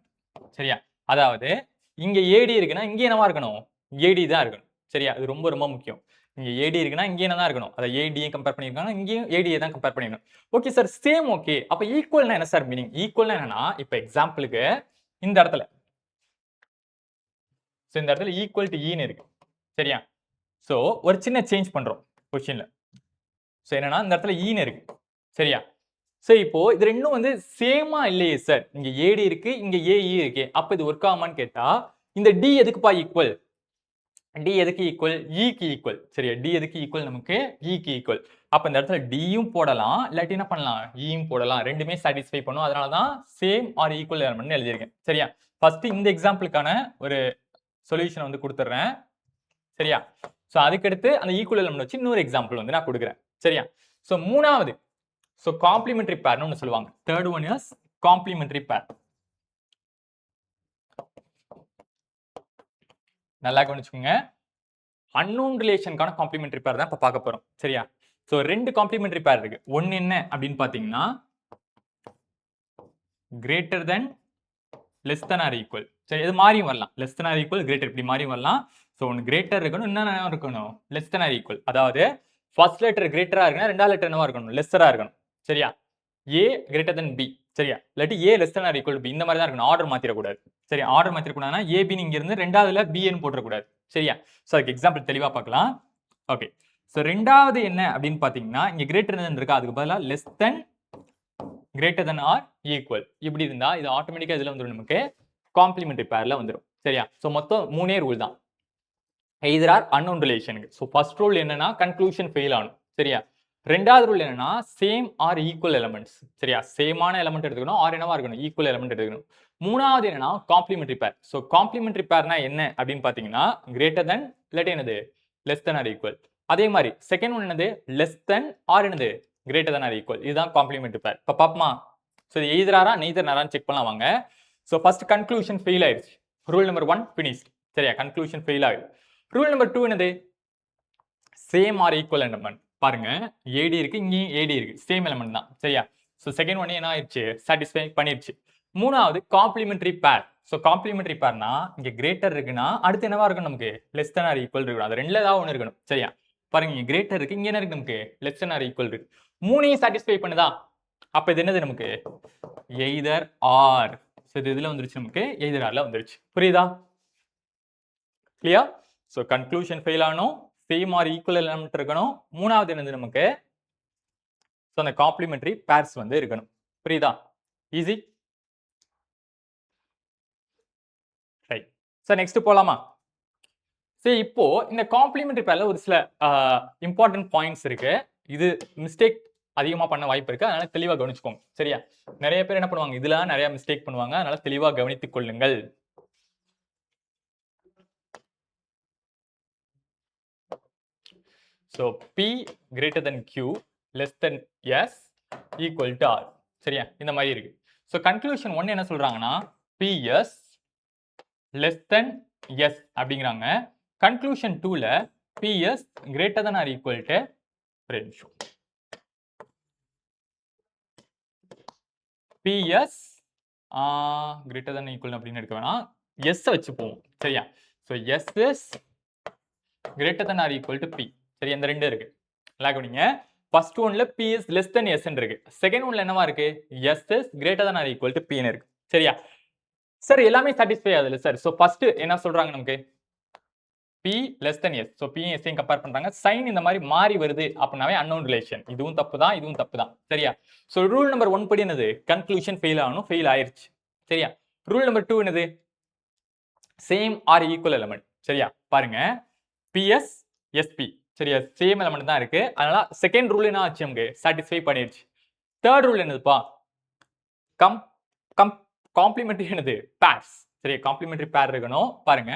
சரியா? அதாவது இங்க ஏடி இருக்குன்னா இங்க என்னவா இருக்கணும்? ஏடி தான் இருக்கணும். சரியா? இது ரொம்ப ரொம்ப முக்கியம். இங்க ஏடி இருக்குன்னா இங்க என்ன தான் இருக்கணும்? அதை ஏடியை கம்பேர் பண்ணியிருக்காங்க, இங்கேயும் ஏடியை தான் கம்பேர் பண்ணிருக்கணும். Okay sir, same okay. அப்ப ஈக்குவல்னா என்ன சார் மீனிங்? ஈக்குவல்னா என்னன்னா இப்ப எக்ஸாம்பிளுக்கு இந்த இடத்துல இந்த இடத்துல ஈக்குவல் டு ஈன்னு இருக்கு. சரியா? சோ ஒரு சின்ன சேஞ்ச் பண்றோம். கொஸ்டின்ல. ஸோ என்னன்னா இந்த இடத்துல ஈன்னு இருக்கு. சரியா? சரி இப்போ இது ரெண்டும் வந்து சேமா இல்லையே சார். இங்க ஏடி இருக்கு, இங்க ஏஇ இருக்கு. அப்ப இது ஒர்க் ஆகுமான்னு கேட்டா, இந்த டி எதுக்குப்பா ஈக்குவல்? டி எதுக்கு ஈக்குவல்? ஈக்கு ஈக்குவல். சரியா? டி எதுக்கு ஈக்குவல் நமக்கு? ஈக்கு ஈக்குவல். அப்ப இந்த இடத்துல டியும் போடலாம், இல்லாட்டி என்ன பண்ணலாம்? ஈயும் போடலாம். ரெண்டுமே சாட்டிஸ்ஃபை பண்ணும். அதனால தான் சேம் ஆர் ஈக்குவல் எலமெண்ட்னு எழுதியிருக்கேன். சரியா? ஃபர்ஸ்ட் இந்த எக்ஸாம்பிளுக்கான ஒரு சொல்யூஷன் வந்து குடுத்துடுறேன். சரியா? சோ அதுக்கடுத்து அந்த ஈக்குவல் எலிமெண்ட் வச்சு இன்னொரு எக்ஸாம்பிள் வந்து நான் கொடுக்குறேன். சரியா? சோ மூணாவது காம்ப்ளிமெண்டரி பேர்னு ஒன்னு சொல்லுவாங்க. தேர்ட் ஒன் இஸ் காம்ப்ளிமெண்டரி பேர். நல்லா கவனிச்சுக்கோங்க. அன்னோன் ரிலேஷனுக்கான காம்ப்ளிமெண்டரி பேர் தான் இப்ப பார்க்க போறோம். சரியா? சோ ரெண்டு காம்ப்ளிமெண்டரி பேர் இருக்கு. ஒன்னு என்ன அப்படின்னு பாத்தீங்கன்னா greater than less than or equal. சரி இது மாறியும் வரலாம். Less than or equal greater இப்படி மாறியும் வரலாம். சோ ஒன்னு கிரேட்டர் இருக்கணும், இன்னொன்னு என்ன இருக்கணும்? Less than or equal. அதாவது ஃபர்ஸ்ட் லெட்டர் கிரேட்டரா இருக்குன்னா ரெண்டாவது லெட்டர் என்னவா இருக்கணும்? லெஸ்ஸரா இருக்கணும். சரியா? A greater than B. சரியா? இல்லாட்டி A less than or equal to B. இந்த மாதிரி தான் இருக்கணும். ஆர்டர் மாத்திர கூடாது. சரி ஆர்டர் மாத்திர கூடாதுன்னா ஏ பி இங்க இருந்து ரெண்டாவதுல பி ன்னு போட்டுற கூடாது. சரியா? சோ அதுக்கு எக்ஸாம்பிள் தெளிவா பார்க்கலாம். ஓகே. சோ ரெண்டாவது என்ன அப்படின்னு பாத்தீங்கன்னா இங்க கிரேட்டர் தென் இருக்கா, அதுக்கு பதிலா less than greater than or equal இப்படி இருந்தா இது ஆட்டோமேட்டிக்கா இதுல வந்துரும், நமக்கு காம்ப்ளிமெண்டரி பேர்ல வந்துரும். சரியா? சோ மொத்தம் மூணே ரூல் தான். எய்தர் ஆர் அன்னோன் ரிலேஷனுக்கு. சோ ஃபர்ஸ்ட் ரூல் என்னன்னா கன்க்ளூஷன் ஃபெயில் ஆகணும். சரியா? ரெண்டாவது ரூல் என்னன்னா சேம் ஆர் ஈக்குவல் எலிமெண்ட்ஸ். சரியா? சேமான எலிமெண்ட் எடுத்துக்கணும், ஆர் என்னவா இருக்கணும்? ஈக்குவல் எலிமெண்ட் எடுத்துக்கணும். மூணாவது என்னன்னா காம்ப்ளிமெண்டரி பேர். சோ காம்ப்ளிமெண்டரி பேர்னா என்ன அப்படின்னு பாத்தீங்கன்னா கிரேட்டர் தென் இல்லாட்டி என்னது? Less than or equal. அதே மாதிரி செகண்ட் ஒன் என்னது? லெஸ் தென் ஆர் என்னது? Greater than or equal. இதுதான் காம்ப்ளிமெண்டரி பேர். இப்ப பாப்போமா? சோ இது எய்தராரா நெய்தராரான்னு செக் பண்ணலாம் வாங்க. சோ ஃபர்ஸ்ட் கன்க்ளூஷன் ஃபெயில் ஆயிருச்சு. Rule number 1 finished. சரியா? கன்க்ளூஷன் ஃபெயில் ஆகுது. ரூல் நம்பர் 2 என்னது? Same or equal element. பாருங்க ஏடி இருக்கு, இங்கேயும் ஏடி இருக்கு. சேம் எலிமெண்ட் தான். சரியா? சோ செகண்ட் ஒன் என்ன ஆயிருச்சு? சாட்டிஸ்ஃபை பண்ணிருச்சு. மூணாவது காம்ப்ளிமெண்டரி பேர். சோ காம்ப்ளிமெண்டரி பேர்னா இங்க கிரேட்டர் இருக்குன்னா அடுத்து என்னவா இருக்கும் நமக்கு? லெஸ் தென் ஆர் ஈக்குவல் இருக்கணும். அது ரெண்டுல ஏதாவது ஒன்னு இருக்கணும். சரியா? பாருங்க இங்க கிரேட்டர் இருக்கு, இங்க என்ன இருக்கு நமக்கு? லெஸ் தென் ஆர் ஈக்குவல் இருக்கு. மூணையும் சாட்டிஸ்ஃபை பண்ணுதா? அப்ப இது என்னது நமக்கு? Either R. சோ இது இதுல வந்துருச்சு நமக்கு, எய்தர் ஆர்ல வந்துருச்சு. புரியுதா? கிளியர்? சோ கன்க்ளூஷன் ஃபெயில் ஆனோம், சேம் ஆர் ஈக்குவல் எலிமெண்ட் இருக்கணும். மூணாவது என்னது நமக்கு? சோ அந்த காம்ப்ளிமெண்டரி பேர்ஸ் வந்து இருக்கணும். புரியுதா? ஈஸி. ரைட். சோ நெக்ஸ்ட் போலாமா? சரி இப்போ இந்த காம்ப்ளிமெண்டரி பேர்ல ஒரு சில இம்பார்ட்டன்ட் பாயிண்ட்ஸ் இருக்கு. இது மிஸ்டேக் அதிகமா பண்ண வாய்ப்பு இருக்கு. அதனால தெளிவா கவனிச்சுக்கோங்க. சரியா? நிறைய பேர் என்ன பண்ணுவாங்க? இதுல நிறைய மிஸ்டேக் பண்ணுவாங்க. அதனால தெளிவா கவனித்துக் கொள்ளுங்கள். So P greater than Q less than S equal to R. சரியா? இந்த மாதிரி இருக்கு. So conclusion 1 என்ன சொல்றாங்கன்னா PS less than S அப்படிங்கிறாங்க. conclusion 2ல PS greater than or equal to ratio. PS greater than or equal அப்படின்னு எடுக்க வேணாம். S வச்சு போவோம். சரியா? So S is greater than or equal to P. சரி இந்த ரெண்டு இருக்கு. நல்லா கவனிங்க. ஃபர்ஸ்ட் ஒன்ல P is less than S ன்னு இருக்கு. செகண்ட் ஒன்ல என்னவா இருக்கு? S is greater than or equal to P ன்னு இருக்கு. சரியா? சார் எல்லாமே சாட்டிஸ்ஃபை ஆகுதுல சார். சோ ஃபர்ஸ்ட் என்ன சொல்றாங்க நமக்கு? P less than S. So P S compare பண்றாங்க. சைன் இந்த மாதிரி மாறி வருது அப்படினாவே அன்னோன் ரிலேஷன். இதுவும் தப்பு தான், இதுவும் தப்பு தான். சரியா? சோ ரூல் நம்பர் 1 படி என்னது? கன்க்ளூஷன் ஃபெயில் ஆகணும், ஃபெயில் ஆயிருச்சு. சரியா? ரூல் நம்பர் 2 என்னது? Same or equal element. சரியா? பாருங்க PS SP. சரியா? சேம் எலிமெண்ட் தான் இருக்கு. அதனால செகண்ட் ரூல் என்ன ஆச்சு நமக்கு? சாட்டிஸ்ஃபை பண்ணிருச்சு. தேர்ட் ரூல் என்னதுப்பா? காம்ப்ளிமெண்டரி என்னது? பேர்ஸ். சரியா? காம்ப்ளிமெண்டரி பேர் இருக்கணும். பாருங்க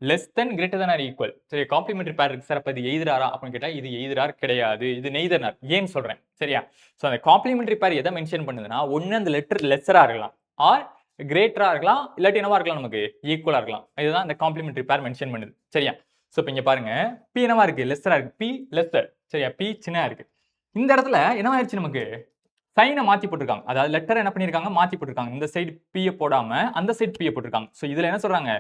less than greater than or equal. சரி காம்ப்ளிமெண்டரி பேர் இருக்கு சார். அப்ப இது எய்தர் ஆரா அப்படின்னு கேட்டா இது எய்தர் ஆர் கிடையாது. இது நெய்தர் ஆர். ஏன்னு சொல்றேன். சரியா? சோ அந்த காம்ப்ளிமெண்டரி பேர் எதை மென்ஷன் பண்ணுதுன்னா ஒன்னு அந்த லெட்டர் லெஸ்ஸரா இருக்கலாம், ஆர் கிரேட்டரா இருக்கலாம், இல்லாட்டி என்னவா இருக்கலாம் நமக்கு? ஈக்குவலா இருக்கலாம். இதுதான் அந்த காம்ப்ளிமெண்டரி பேர் மென்ஷன் பண்ணுது. சரியா? சோ இப்போ இங்க பாருங்க P என்னவா இருக்கு? லெஸ்ஸரா இருக்கு. P lesser. சரியா? P சின்னதா இருக்கு. இந்த இடத்துல என்னவா ஆயிடுச்சு நமக்கு? சைனை மாத்தி போட்டுருக்காங்க. அதாவது லெட்டர் என்ன பண்ணிருக்காங்க? மாத்தி போட்டுருக்காங்க. இந்த சைடு P போடாம அந்த சைடு P போட்டுருக்காங்க. சோ இதுல என்ன சொல்றாங்க?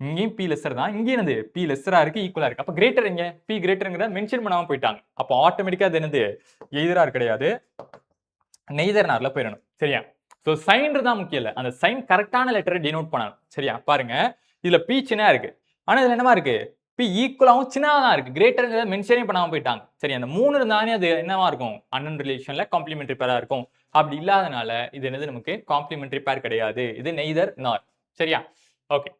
இங்கேயும் P லெஸ்ஸர் தான், இங்கே என்னது? P லெஸ்ஸரா இருக்கு, ஈக்குவலா இருக்கு. அப்ப கிரேட்டர் எங்க? P கிரேட்டர்ங்கறத மென்ஷன் பண்ணாம போயிட்டாங்க. அப்ப ஆட்டோமேட்டிக்கா அது என்னது? எய்தர் ஆர் கிடையாது, நெய்தர் ஆர்ல போயிடணும். சரியா? சோ சைன் தான் முக்கியம் இல்ல. அந்த சைன் கரெக்டான லெட்டரை டினோட் பண்ணணும். சரியா? பாருங்க இதுல P சின்னதா இருக்கு. ஆனா இதுல என்னவா இருக்கு? இப்போ ஈக்குவலாகவும் சின்னதாக தான் இருக்கு. கிரேட்டர்ங்கிறத மென்ஷனே பண்ணாமல் போயிட்டாங்க. சரி, அந்த 3 இருந்தானே அது என்னவா இருக்கும்? அன்னோன் ரிலேஷன்ல காம்ப்ளிமெண்டரி பேரா இருக்கும். அப்படி இல்லாதனால இது என்னது நமக்கு காம்ப்ளிமெண்டரி பேர் கிடையாது. இது நெய்தர் நார். சரியா? ஓகே.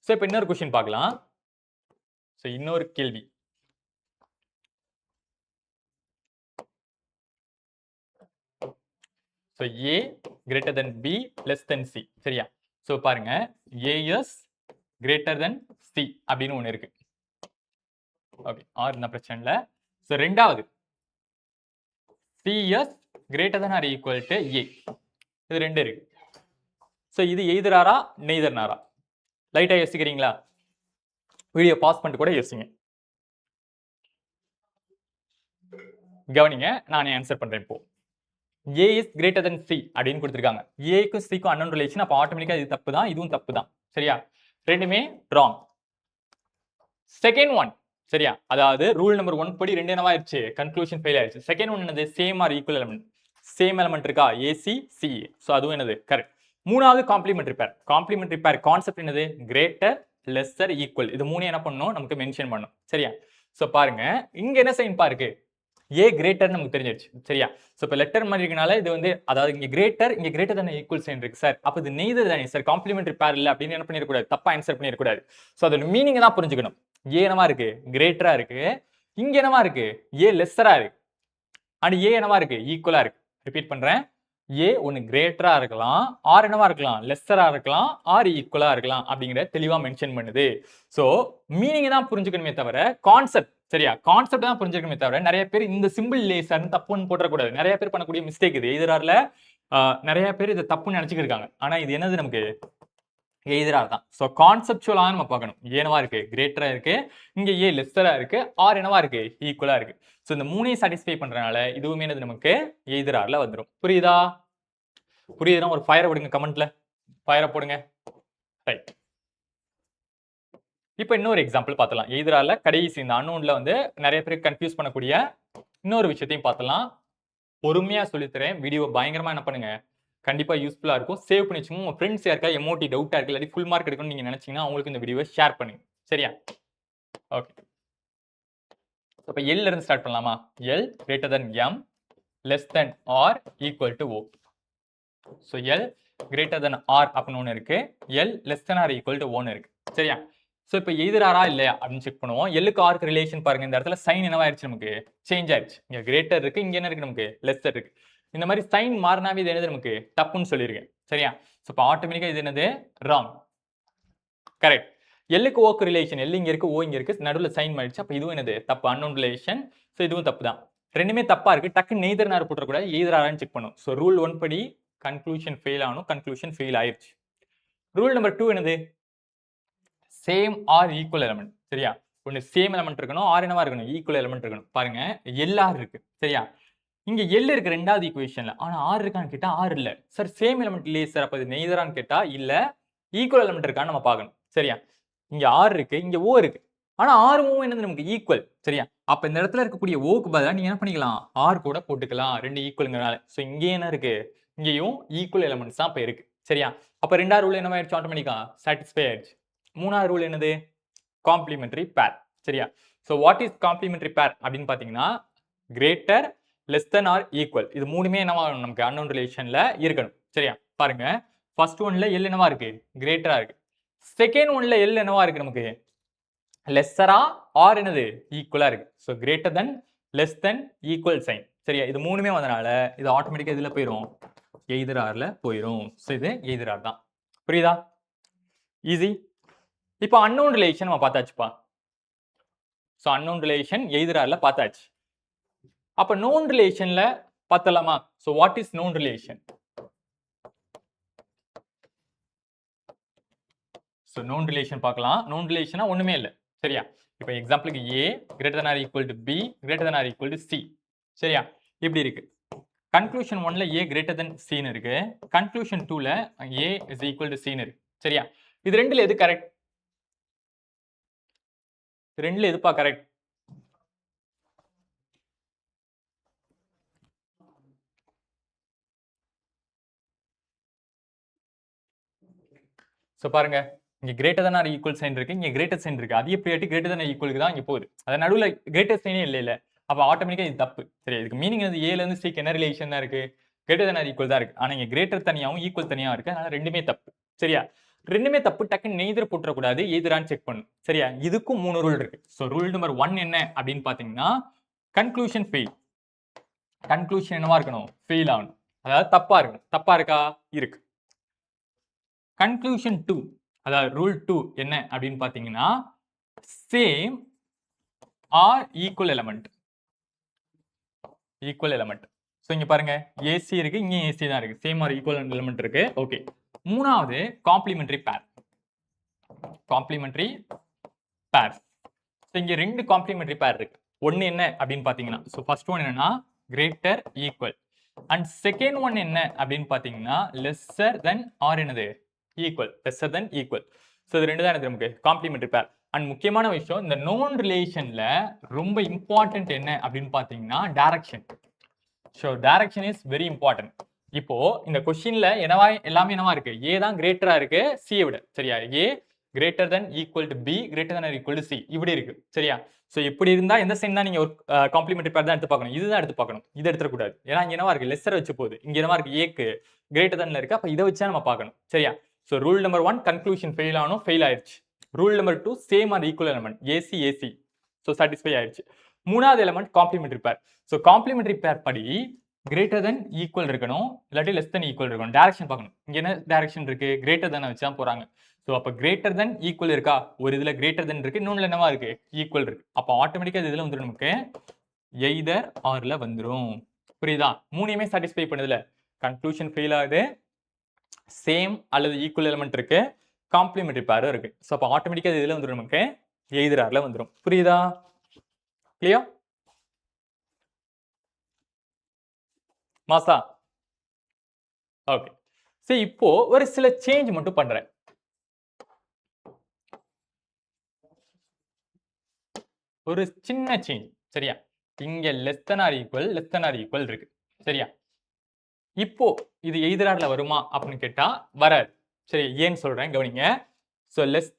ஸோ இப்போ இன்னொரு கொஸ்டின் பார்க்கலாம். ஸோ இன்னொரு கேள்வி. So A greater than B less than C. சரியா? ஸோ பாருங்க, A is greater than C அப்படின்னு ஒன்று இருக்கு. ஓகே, ஆர் இருந்தா பிரச்சனை இல்லை. ஸோ ரெண்டாவது C is greater than or equal to A. இது ரெண்டு இருக்கு. ஸோ இது எய்தர் ஆரா நெய்தர் நாரா? லைட்டா யோசிக்கிறீங்களா? வீடியோ பாஸ் பண்ணிட்டு கூட யோசிங்க. கவனிங்க, நானே ஆன்சர் பண்றேன் இப்போ. A is greater than C அப்படின்னு கொடுத்துருக்காங்க. ஏக்கும் சிக்கும் அன்னோன் ரிலேஷன், அப்போ ஆட்டோமேட்டிக்கா இது தப்பு தான், இதுவும் தப்பு தான். சரியா? ரெண்டுமே ராங். செகண்ட் ஒன் சரியா? அதாவது ரூல் நம்பர் 1 படி ரெண்டு என்னவா ஆயிடுச்சு? கன்க்ளூஷன் ஃபெயில் ஆயிடுச்சு. செகண்ட் ஒன் என்னது? Same or equal element. Same element இருக்கா? AC CA. ஸோ அதுவும் என்னது? கரெக்ட். மூணாவது காம்ப்ளிமெண்டரி பேர். காம்ப்ளிமெண்டரி பேர் கான்செப்ட் என்னது? Greater, lesser, equal. இது மூணு என்ன பண்ணணும்? நமக்கு மென்ஷன் பண்ணணும். சரியா? ஸோ பாருங்க, இங்க என்ன சைன் பாருக்கு? A கிரேட்டர் நமக்கு தெரிஞ்சிருச்சு. சரியா? ஸோ இப்போ லெட்டர் மாதிரி இருக்கனால இது வந்து, அதாவது இங்க கிரேட்டர் தானே ஈக்குவல் சைன் இருக்கு சார். அப்போ இது நெய்தர் தானே சார், காம்ப்ளிமெண்டரி பேர் இல்லை அப்படின்னு என்ன பண்ணிடக்கூடாது? தப்பா ஆன்சர் பண்ணிடக்கூடாது. ஸோ அதோட மீனிங் தான் புரிஞ்சுக்கணும். ஏ என்னவா இருக்கு? கிரேட்டரா இருக்கு. இங்க என்னவா இருக்கு? ஏ லெஸ்ஸரா இருக்கு. அண்ட் ஏ என்னவா இருக்கு? ஈக்குவலா இருக்கு. ரிப்பீட் பண்றேன், ஏ ஒன்னு கிரேட்டரா இருக்கலாம், ஆர் என்னவா இருக்கலாம்? லெஸ்ஸரா இருக்கலாம், ஆர் ஈக்குவலா இருக்கலாம் அப்படிங்கிற தெளிவா மென்ஷன் பண்ணுது. ஸோ மீனிங் தான் புரிஞ்சுக்கணுமே தவிர கான்செப்ட், சரியா? கான்செப்ட் தான் புரிஞ்சுக்கணுமே தவிர நிறைய பேர் இந்த சிம்பிள் லேசர் தப்புன்னு போடக்கூடாது. நிறைய பேர் பண்ணக்கூடிய மிஸ்டேக் இது. எதிரால நிறைய பேர் இது தப்புன்னு நினைச்சுக்கிட்டு இருக்காங்க. ஆனா இது என்னது? நமக்கு எதிராக தான். ஸோ கான்செப்சுவலா நம்ம பார்க்கணும். என்னவா இருக்கு? கிரேட்டரா இருக்கு. இங்க ஏ லெஸ்ஸரா இருக்கு, ஆர் என்னவா இருக்கு? ஈக்குவலா இருக்கு. ஸோ இந்த மூணையும் சாட்டிஸ்ஃபை பண்றதுனால இதுவுமே என்னது? நமக்கு எதிரால வந்துடும். புரியுதா? புரியுதுன்னா ஒரு ஃபயரை போடுங்க கமெண்ட்ல. ஃபயரை போடுங்க. ரைட். இப்போ இன்னொரு எக்ஸாம்பிள் பார்த்தலாம். எதிரால கடைசி இந்த அன்னோன்ல வந்து நிறைய பேருக்கு கன்ஃபியூஸ் பண்ணக்கூடிய இன்னொரு விஷயத்தையும் பார்த்தலாம். பொறுமையா சொல்லித்தரேன். வீடியோ பயங்கரமா என்ன பண்ணுங்க, கண்டிப்பா யூஸ்ஃபுல்லா இருக்கும். சேவ் பண்ணி வச்சுக்கோங்க. உங்க ஃப்ரெண்ட்ஸ் யாருக்கா எமோட்டி டவுட்டா இருக்கு, இல்லாட்டி ஃபுல் மார்க் எடுக்கணும்னு நீங்க நினைச்சீங்கன்னா அவங்களுக்கு இந்த வீடியோவை ஷேர் பண்ணுங்க. சரியா? ஓகே. அப்ப L ல இருந்து ஸ்டார்ட் பண்ணலாமா? L greater than M less than or equal to O. So L greater than R அப்படின்னு ஒன்று இருக்கு. L less than or equal to O இருக்கு. சரியா? ஸோ இப்போ எதிராரா இல்லையா அப்படின்னு செக் பண்ணுவோம். எல்லுக்கு ஆருக்கு ரிலேஷன் பாருங்க. இந்த இடத்துல சைன் என்னவாயிருச்சு? நமக்கு சேஞ்ச் ஆயிடுச்சு. இங்க கிரேட்டர் இருக்கு, இங்க என்ன இருக்கு? நமக்கு லெஸ்ஸர் இருக்கு. இந்த மாதிரி சைன் மாறினாவே இது என்னது? நமக்கு தப்புன்னு சொல்லியிருக்கேன். சரியா? ஸோ இப்போ ஆட்டோமேட்டிக்கா இது என்னது? ராங். கரெக்ட். எல்லுக்கு ஓக்கு ரிலேஷன், எல் இங்க இருக்கு, ஓ இங்க இருக்கு, நடுவில் சைன் மாறிடுச்சு. அப்போ இதுவும் என்னது? தப்பு, அன்னோன் ரிலேஷன். ஸோ இதுவும் தப்பு தான். ரெண்டுமே தப்பா இருக்கு. டக்கு நெய்தர் நார் போட்டுறக்கூடாது, எதிராரான்னு செக் பண்ணும். ஸோ ரூல் 1 படி கன்க்ளூஷன் ஃபெயில் ஆகணும். கன்க்ளூஷன் ஃபெயில் ஆயிடுச்சு. ரூல் நம்பர் 2 என்னது? Same or equal element. சரியா? ஒன்னு சேம் எலிமெண்ட் இருக்கணும், ஆர் என்னவா இருக்கணும்? ஈக்குவல் எலிமெண்ட் இருக்கணும். பாருங்க, எல்ஆர் இருக்கு. சரியா? இங்க எல் இருக்கு ரெண்டாவது ஈக்குவேஷன்ல. ஆனா ஆர் இருக்கான்னு கேட்டா ஆர் இல்ல. சார் சேம் எலிமெண்ட் இல்லையே சார், அப்ப இது நெய்தரான்னு கேட்டா இல்ல, ஈக்குவல் எலிமெண்ட் இருக்கான்னு நம்ம பார்க்கணும். சரியா? இங்க ஆர் இருக்கு, இங்க ஓ இருக்கு. ஆனா ஆர் ஓ என்னது? நமக்கு ஈக்குவல். சரியா? அப்ப இந்த இடத்துல இருக்கக்கூடிய ஓக்கு பதிலா நீங்க என்ன பண்ணிக்கலாம்? ஆர் கூட போட்டுக்கலாம், ரெண்டு ஈக்குவல்ங்கறனால. சோ இங்க என்ன இருக்கு? இங்கேயும் ஈக்குவல் எலிமெண்ட்ஸ் தான் இப்ப இருக்கு. சரியா? அப்ப ரெண்டாவது ரூல் என்ன ஆயிடுச்சு? ஆட்டோமேட்டிக்கா சாட்டிஸ்ஃபை ஆயிடுச்சு. மூணாவது ரூல் என்னது? காம்ப்ளிமெண்டரி பேர். சரியா? So what is complementary pair அப்படின்னு பாத்தீங்கன்னா, greater, less than or equal. இது மூணுமே என்னவா நமக்கு அன்னோன் ரிலேஷன்ல இருக்கணும். சரியா? பாருங்க, ஃபர்ஸ்ட் ஒன்ல எல் என்னவா இருக்கு? கிரேட்டரா இருக்கு. செகண்ட் ஒன்ல எல் என்னவா இருக்கு? நமக்கு லெஸ்ஸரா ஆர் என்னது? ஈக்குவலா இருக்கு. So greater than, less than, equal sign. சரியா? இது மூணுமே வந்தனால இது ஆட்டோமேட்டிக்கா இதுல போயிரும், எய்தர் ஆர்ல போயிரும். சோ இது எய்தர் ஆர் தான். புரியுதா? ஈஸி. இப்போ அன்னோன் ரிலேஷன் நம்ம பார்த்தாச்சுப்பா. சோ அன்னோன் ரிலேஷன் எய்தர் ஆர்ல பார்த்தாச்சு. அப்ப நோன் ரிலேஷன்ல பார்த்தலாமா? So what is known relation? So known relation பார்க்கலாம். நோன் ரிலேஷனா ஒண்ணுமே இல்ல. சரியா? இப்போ எக்ஸாம்பிளுக்கு A greater than or equal to B greater than or equal to C. சரியா? இப்படி இருக்கு. கன்க்ளூஷன் 1ல A greater than C ன்னு இருக்கு. கன்க்ளூஷன் 2ல A is equal to C ன்னு இருக்கு. சரியா? இது ரெண்டுல எது கரெக்ட்? ரெண்டுல எதுப்பா கரெக்ட்? சோ பாருங்க, இங்க greater than or equal sign இருக்கு, இங்க கிரேட்டர் சைன் இருக்கு. அதிக ப்ரியாரிட்டி கிரேட்டர் than ஈக்குவலுக்கு தான் இங்க போகுது. அது நடுவுல கிரேட்டர் சைனே இல்ல. அப்ப ஆட்டோமேட்டிக்கா இது தப்பு. சரி, இதுக்கு மீனிங் வந்து ஏல இருந்து சிக்கு என்ன ரிலேஷன் தான் இருக்கு? கிரேட்டர் than ஆர் ஈக்குவல் தான் இருக்கு. ஆனா இங்க கிரேட்டர் தனியாவும் ஈக்குவல் தனியாவும் இருக்கு. அதனால ரெண்டுமே தப்பு. சரியா? ரெண்டுமே தப்பு. டக்குன்னு நெய்தர் போட்டுறக்கூடாது, எய்தரான்னு செக் பண்ணணும். சரியா? இதுக்கும் 3 ரூல் இருக்கு. ஸோ ரூல் நம்பர் 1 என்ன அப்படின்னு பாத்தீங்கன்னா, கன்க்ளூஷன் ஃபெயில். கன்க்ளூஷன் என்னவா இருக்கணும்? ஃபெயில் ஆகணும். அதாவது தப்பா இருக்கணும். தப்பா இருக்கா? இருக்கு. கன்க்ளூஷன் 2, அதாவது ரூல் 2 என்ன அப்படின்னு பாத்தீங்கன்னா, same or equal element. Equal element. So இங்க பாருங்க, ஏசி இருக்கு, இங்க ஏசி தான் இருக்கு. சேம் ஆர் ஈக்குவல் எலமெண்ட் இருக்கு. ஓகே. மூணாவது complementary pair. Complementary pair. So இங்க ரெண்டு காம்ப்ளிமெண்டரி பேர் இருக்கு. ஒன்னு என்ன அப்படின்னு பாத்தீங்கன்னா, ஸோ ஃபர்ஸ்ட் ஒன் என்னன்னா greater equal, and second one என்ன அப்படின்னு பாத்தீங்கன்னா லெஸ்ஸர் தென் ஆர் என்னது equal. Lesser than equal. So இது ரெண்டு தான் எனக்கு நமக்கு காம்ப்ளிமெண்டரி பேர். அண்ட் முக்கியமான விஷயம், இந்த நோன் ரிலேஷன்ல ரொம்ப இம்பார்ட்டன்ட் என்ன அப்படின்னு பாத்தீங்கன்னா direction. So direction is very important. இப்போ இந்த கொஸ்டின்ல என்னவா எல்லாமே என்னவா இருக்கு? ஏ தான் கிரேட்டரா இருக்கு சி விட. சரியா? A greater than equal to B, greater than equal to C, இப்படி இருக்கு. சரியா? ஸோ இப்படி இருந்தா எந்த சைன் தான் நீங்க ஒரு காம்ப்ளிமெண்டரி பேர் தான் எடுத்து பார்க்கணும். இதுதான் எடுத்து பார்க்கணும். இதை எடுத்துக்கூடாது. ஏன்னா இங்க என்னவா இருக்கு? லெஸ்ஸர் வச்சு போகுது. இங்க என்னவா இருக்கு? ஏக்கு கிரேட்டர் தென்ல இருக்கு. அப்ப இதை வச்சா நம்ம பார்க்கணும். சரியா? So rule number 1 conclusion fail ஆகணும், ஃபெயில் ஆயிடுச்சு. Rule number 2 same or equal element, AC AC. So satisfy ஆயிடுச்சு. மூணாவது element complementary pair. So complementary pair படி கிரேட்டர் தென் ஈக்குவல் இருக்கணும், இல்லாட்டி லெஸ் தென் ஈக்குவல் இருக்கணும். டைரக்ஷன் பார்க்கணும். இங்க என்ன டைரக்ஷன் இருக்கு? கிரேட்டர் தென் வச்சு தான் போறாங்க. ஸோ அப்ப கிரேட்டர் தென் ஈக்குவல் இருக்கா? ஒரு இதுல கிரேட்டர் தென் இருக்கு, இன்னொன்னுல என்னவா இருக்கு? ஈக்குவல் இருக்கு. அப்ப ஆட்டோமேட்டிக்கா இதுல வந்துடும் நமக்கு எய்தர் ஆர்ல வந்துடும். புரியுதா? மூணையுமே சாட்டிஸ்ஃபை பண்ணுதுல. கன்க்ளூஷன் ஃபெயில் ஆகுது, சேம் அல்லது ஈக்குவல் எலிமெண்ட் இருக்கு, காம்ப்ளிமெண்டரி பேரும் இருக்கு. ஸோ அப்ப ஆட்டோமேட்டிக்கா இதுல வந்துடும் நமக்கு எய்தர் ஆர்ல வந்துடும். புரியுதா? கிளியர்? மாசா? ஓகே. சரி, இப்போ ஒரு சில சேஞ்ச் மட்டும் பண்றேன். ஒரு சின்ன சேஞ்ச். சரியா? இங்க லெஸ் தென் ஆர் ஈக்குவல் இருக்கு. சரியா? இப்போ இது எய்தர் ஆர்ல வருமா அப்படின்னு கேட்டா வராது. சரி, ஏன்னு சொல்றேன் கவனிங்க. சோ லெஸ்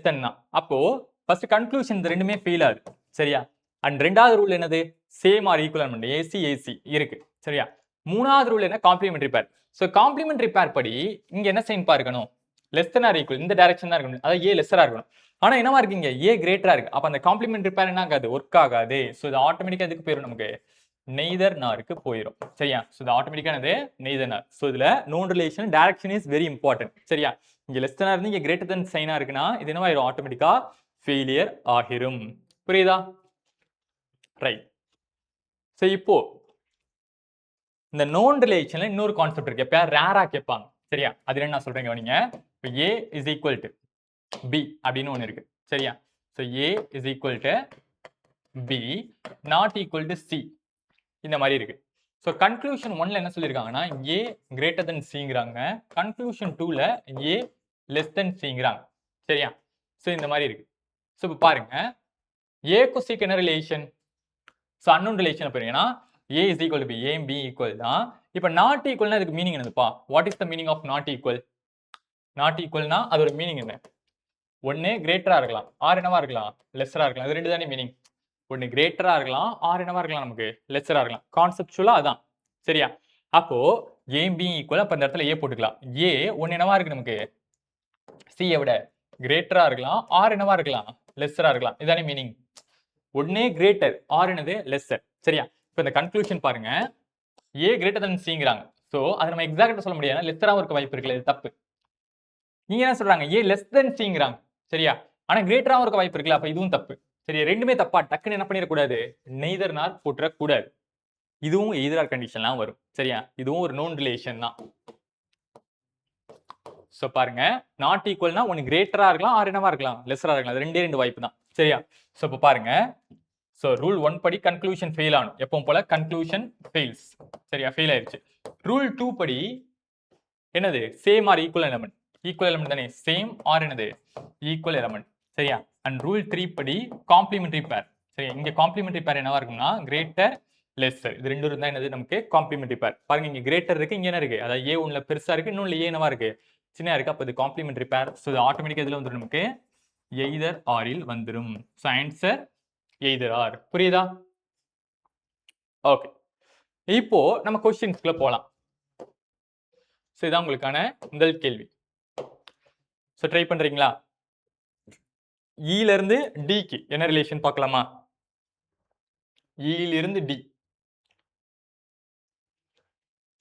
தென் தான். அப்போ ஃபர்ஸ்ட் கன்க்ளூஷன் இந்த ரெண்டுமே ஃபெயில் ஆகுது. சரியா? அண்ட் ரெண்டாவது ரூல் என்னது? Same or equal element, AC AC இருக்கு. சரியா? மூணாவது ரூல் என்ன? Complementary pair. So complementary pair படி இங்க என்ன சைன் பார்க்கணும்? லெஸ் தென் ஆர் ஈக்குவல், இந்த டைரக்ஷன் தான் இருக்கணும். அதாவது ஏ லெஸ்ஸரா இருக்கணும். ஆனா என்னவா இருக்கீங்க? ஏ கிரேட்டரா இருக்கு. அப்ப அந்த காம்ப்ளிமெண்டரி பேர் என்ன ஆகாது? ஒர்க் ஆகாது. சோ இது ஆட்டோமேட்டிக்கா எதுக்கு போயிடும் நமக்கு? நெய்தர் நாருக்கு போயிடும். சரியா? சோ இது ஆட்டோமேட்டிக்கா என்னது? நெய்தர் நார். சோ இதுல known relation direction is very important. சரியா? இங்க லெஸ் தென் இருந்து இங்க கிரேட்டர் தென் சைனா இருக்குன்னா இது என்னவாயிரும்? ஆட்டோமேட்டிக்கா ஃபெயிலியர் ஆகிரும். புரியுதா? ரைட். சோ இப்போ இந்த நோன் ரிலேஷன்ல இன்னொரு கான்செப்ட் இருக்கு. எப்ப ரேரா கேட்பாங்க. சரியா? அது என்ன நான் சொல்றேன் கவனிங்க. இப்போ a is equal to b அப்படின்னு ஒன்னு இருக்கு. சரியா? So a is equal to b not equal to c இந்த மாதிரி இருக்கு. சோ கன்க்ளூஷன் 1ல என்ன சொல்லிருக்காங்கன்னா a greater than cங்கறாங்க. கன்க்ளூஷன் 2ல a less than cங்கறாங்க. சரியா? சோ இந்த மாதிரி இருக்கு. சோ இப்ப பாருங்க, a க்கு c க்கு என்ன ரிலேஷன்? சோ அன்னோன் ரிலேஷன் பாருங்கன்னா a is equal to b, a and b equal தான். இப்ப not equal னா அதுக்கு மீனிங் என்னதுப்பா? What is the meaning of not equal? not equal னா அதோட மீனிங் என்ன? ஒன்னு கிரேட்டரா இருக்கலாம், ஆர் என்னவா இருக்கலாம்? லெஸ்ஸரா இருக்கலாம். இது ரெண்டு தானே மீனிங். ஒன்னு கிரேட்டரா இருக்கலாம், ஆர் என்னவா இருக்கலாம்? நமக்கு லெஸ்ஸரா இருக்கலாம். கான்செப்சுவலா அதான். சரியா? அப்போ a b ஈக்குவல், அப்ப இந்த இடத்துல a போட்டுக்கலாம். a ஒன்னு என்னவா இருக்கு நமக்கு? c விட கிரேட்டரா இருக்கலாம், ஆர் என்னவா இருக்கலாம்? லெஸ்ஸரா இருக்கலாம். இதானே மீனிங். ஒன்னே கிரேட்டர், ஆர் என்னது? லெஸ்ஸர். சரியா? இப்போ இந்த கன்க்ளூஷன் பாருங்க, a greater than cங்கறாங்க. சோ அத நம்ம எக்ஸாக்ட்டா சொல்ல முடியாது. லெஸ்ஸராவும் இருக்க வாய்ப்பு இருக்குல. இது தப்பு. நீங்க என்ன சொல்றாங்க? a less than cங்கறாங்க. சரியா? ஆனா கிரேட்டராவும் இருக்க வாய்ப்பு இருக்குல. அப்ப இதுவும் தப்பு. சரி, ரெண்டுமே தப்பா? டக்குன்னு என்ன பண்ணிர கூடாது? நெய்தர் நார் போட்டுற கூடாது. இதுவும் எய்தர் ஆர் கண்டிஷன்லாம் வரும். சரியா? இதுவும் ஒரு நோன் ரிலேஷன் தான். சோ பாருங்க, நாட் ஈக்குவல்னா ஒன்னு கிரேட்டரா இருக்கலாம், ஆர் என்னவா இருக்கலாம்? லெஸ்ஸரா இருக்கலாம். அது ரெண்டே ரெண்டு வாய்ப்பு தான். சரியா? சோ இப்ப பாருங்க, சோ ரூல் 1 படி கன்க்ளூஷன் ஃபெயில் ஆகும். எப்பவும் போல கன்க்ளூஷன் ஃபெயில்ஸ். சரியா? ஃபெயில் ஆயிருச்சு. ரூல் 2 படி என்னது? Same or equal element. Equal element தானே? சேம் ஆர் என்னது? Equal element. சரியா? அண்ட் ரூல் 3 படி காம்ப்ளிமெண்டரி பேர். சரியா? இங்க காம்ப்ளிமெண்டரி பேர் என்னவா இருக்கும்னா கிரேட்டர், லெஸ்ஸர். இது ரெண்டும் இருந்தா என்னது? நமக்கு காம்ப்ளிமெண்டரி பேர். பாருங்க, இங்க கிரேட்டர் இருக்கு, இங்க என்ன இருக்கு? அதாவது a ஒன்ல பெருசா இருக்கு, இன்னொன்னு a என்னவா இருக்கு? சின்ன இருக்கு, அப்போ இது காம்ப்ளிமெண்டரி பேர். ஸோ இது ஆட்டோமேட்டிக்காக இதில் வந்துடும், நமக்கு எய்தர் ஆரில் வந்துடும். So answer either R. புரியுதா? ஓகே, இப்போ நம்ம கொஸ்டின்ஸ்குள்ள போகலாம். ஸோ இதான் உங்களுக்கான முதல் கேள்வி. ஸோ ட்ரை பண்றீங்களா? ஈல இருந்து டிக்கு என்ன ரிலேஷன் பார்க்கலாமா? ஈல இருந்து டி.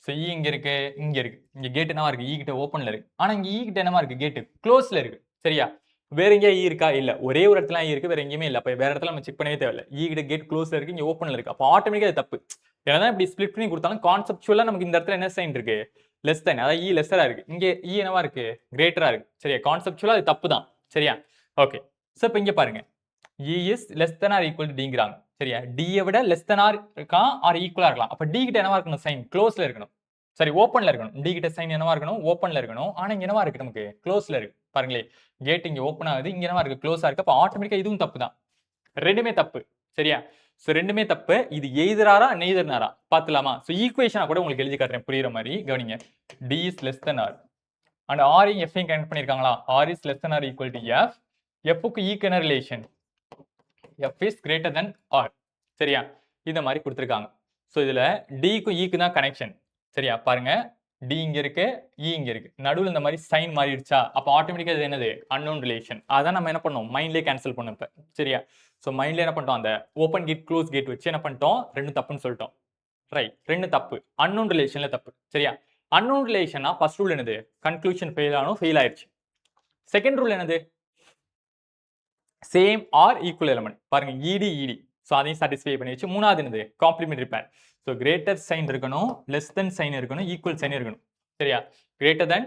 ஸோ இ இங்க இருக்கு, இங்க இருக்கு. இங்க கேட் என்னவா இருக்கு? இ கிட்ட ஓப்பன்ல இருக்கு. ஆனா இங்க இ கிட்ட என்னவா இருக்கு? கேட் க்ளோஸ்ல இருக்கு. சரியா? வேற எங்கேயா இ இருக்கா? இல்ல. ஒரே ஒரு இடத்துல இ இருக்கு, வேற எங்கேயுமே இல்ல. அப்ப வேற இடத்துல நம்ம செக் பண்ணவே தேவையில்ல. இ கிட்ட கேட் க்ளோஸ்ல இருக்கு, இங்க ஓப்பன்ல இருக்கு. அப்ப ஆட்டோமேட்டிக்கா அது தப்பு. என்னதான் இப்படி ஸ்ப்ளிட் பண்ணி கொடுத்தாலும் கான்செப்சுவலா நமக்கு இந்த இடத்துல என்ன சைன் இருக்கு? லெஸ் தென். அதாவது இ லெஸ்ஸரா இருக்கு. இங்க இ என்னவா இருக்கு? கிரேட்டரா இருக்கு. சரியா? கான்செப்சுவலா அது தப்பு தான். சரியா? ஓகே. சோ இப்போ இங்க பாருங்க, E is less than or equal to டிங்கிறாங்க. சரியா? டி விட லெஸ் தென் ஆர் இருக்கலாம், ஆர் ஈக்குவலா இருக்கலாம். அப்ப டி கிட்ட என்னவா இருக்கணும்? சைன் க்ளோஸ்ல இருக்கணும். சரி, ஓப்பன்ல இருக்கணும். டி கிட்ட சைன் என்னவா இருக்கணும்? ஓப்பன்ல இருக்கணும். ஆனா இங்க என்னவா இருக்கு? நமக்கு க்ளோஸ்ல இருக்கு. பாருங்களே, கேட் இங்க ஓப்பன் ஆகுது, இங்க என்னவா இருக்கு? க்ளோஸா இருக்கு. அப்ப ஆட்டோமேட்டிக்கா இதுவும் தப்பு தான். ரெண்டுமே தப்பு. சரியா? சோ ரெண்டுமே தப்பு. இது எய்தராரா நெய்தர்னாரா பாத்துலாமா? சோ ஈக்குவேஷனா கூட உங்களுக்கு எழுதி காட்டுறேன் புரியுற மாதிரி. கவனிங்க. D is less than R and R in F connect பண்ணிருக்காங்களா? R is less than or equal to F. எஃப்க்கு ஈக்கு என்ன ரிலேஷன்? F is greater than R. சரியா? இந்த மாதிரி கொடுத்துருக்காங்க. ஸோ இதுல டிக்கும் ஈக்கு தான் கனெக்ஷன். சரியா? பாருங்க, டி இங்க இருக்கு, இ இங்க இருக்கு. நடுவில் இந்த மாதிரி சைன் மாறிடுச்சா? அப்போ ஆட்டோமேட்டிக்கா இது என்னது? Unknown relation. அதான் நம்ம என்ன பண்ணோம்? மைண்ட்லேயே கேன்சல் பண்ணோம் இப்ப. சரியா? ஸோ மைண்ட்ல என்ன பண்ணிட்டோம்? அந்த ஓப்பன் கேட் க்ளோஸ் கேட் வச்சு என்ன பண்ணிட்டோம்? ரெண்டு தப்புன்னு சொல்லிட்டோம். ரைட், ரெண்டு தப்பு. அன்னோன் ரிலேஷன்ல தப்பு. சரியா? அன்னோன் ரிலேஷனா ஃபர்ஸ்ட் ரூல் என்னது? கன்க்ளூஷன் ஃபெயில் ஆனோம், ஃபெயில் ஆயிடுச்சு. செகண்ட் ரூல் என்னது? Same or equal element. பாருங்க, இடி இடி. ஸோ அதையும் சாட்டிஸ்ஃபை பண்ணிடுச்சு. மூணாவது என்னது? Complementary pair. So greater sign இருக்கணும், லெஸ் தென் சைன் இருக்கணும், ஈக்குவல் சைன் இருக்கணும். சரியா? Greater than,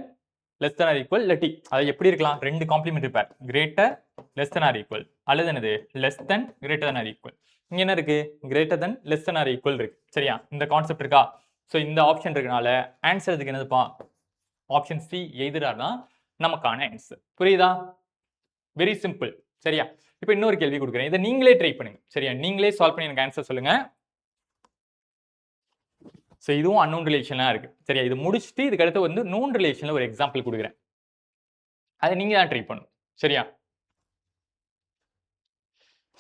less than or equal, இல்லாட்டி அது எப்படி இருக்கலாம்? ரெண்டு complementary pair, greater less than or equal, அல்லது என்னது? Less than greater than or equal. இங்க என்ன இருக்கு? Greater than less than or equal இருக்கு. சரியா? இந்த கான்செப்ட் இருக்கா? ஸோ இந்த ஆப்ஷன் இருக்கனால ஆன்சர் இதுக்கு என்னதுப்பா? ஆப்ஷன் சி எய்தரா தான் நமக்கான ஆன்சர். புரியுதா? Very simple. சரியா? இப்போ இன்னொரு கேள்வி கொடுக்குறேன், இதை நீங்களே ட்ரை பண்ணுங்க. சரியா? நீங்களே சால்வ் பண்ணி எனக்கு ஆன்சர் சொல்லுங்க. ஸோ இதுவும் அன்னோன் ரிலேஷனா இருக்கு. சரியா? இது முடிச்சுட்டு இதுக்கு அடுத்து வந்து நோன் ரிலேஷன்ல ஒரு எக்ஸாம்பிள் கொடுக்குறேன், அதை நீங்க தான் ட்ரை பண்ணணும். சரியா?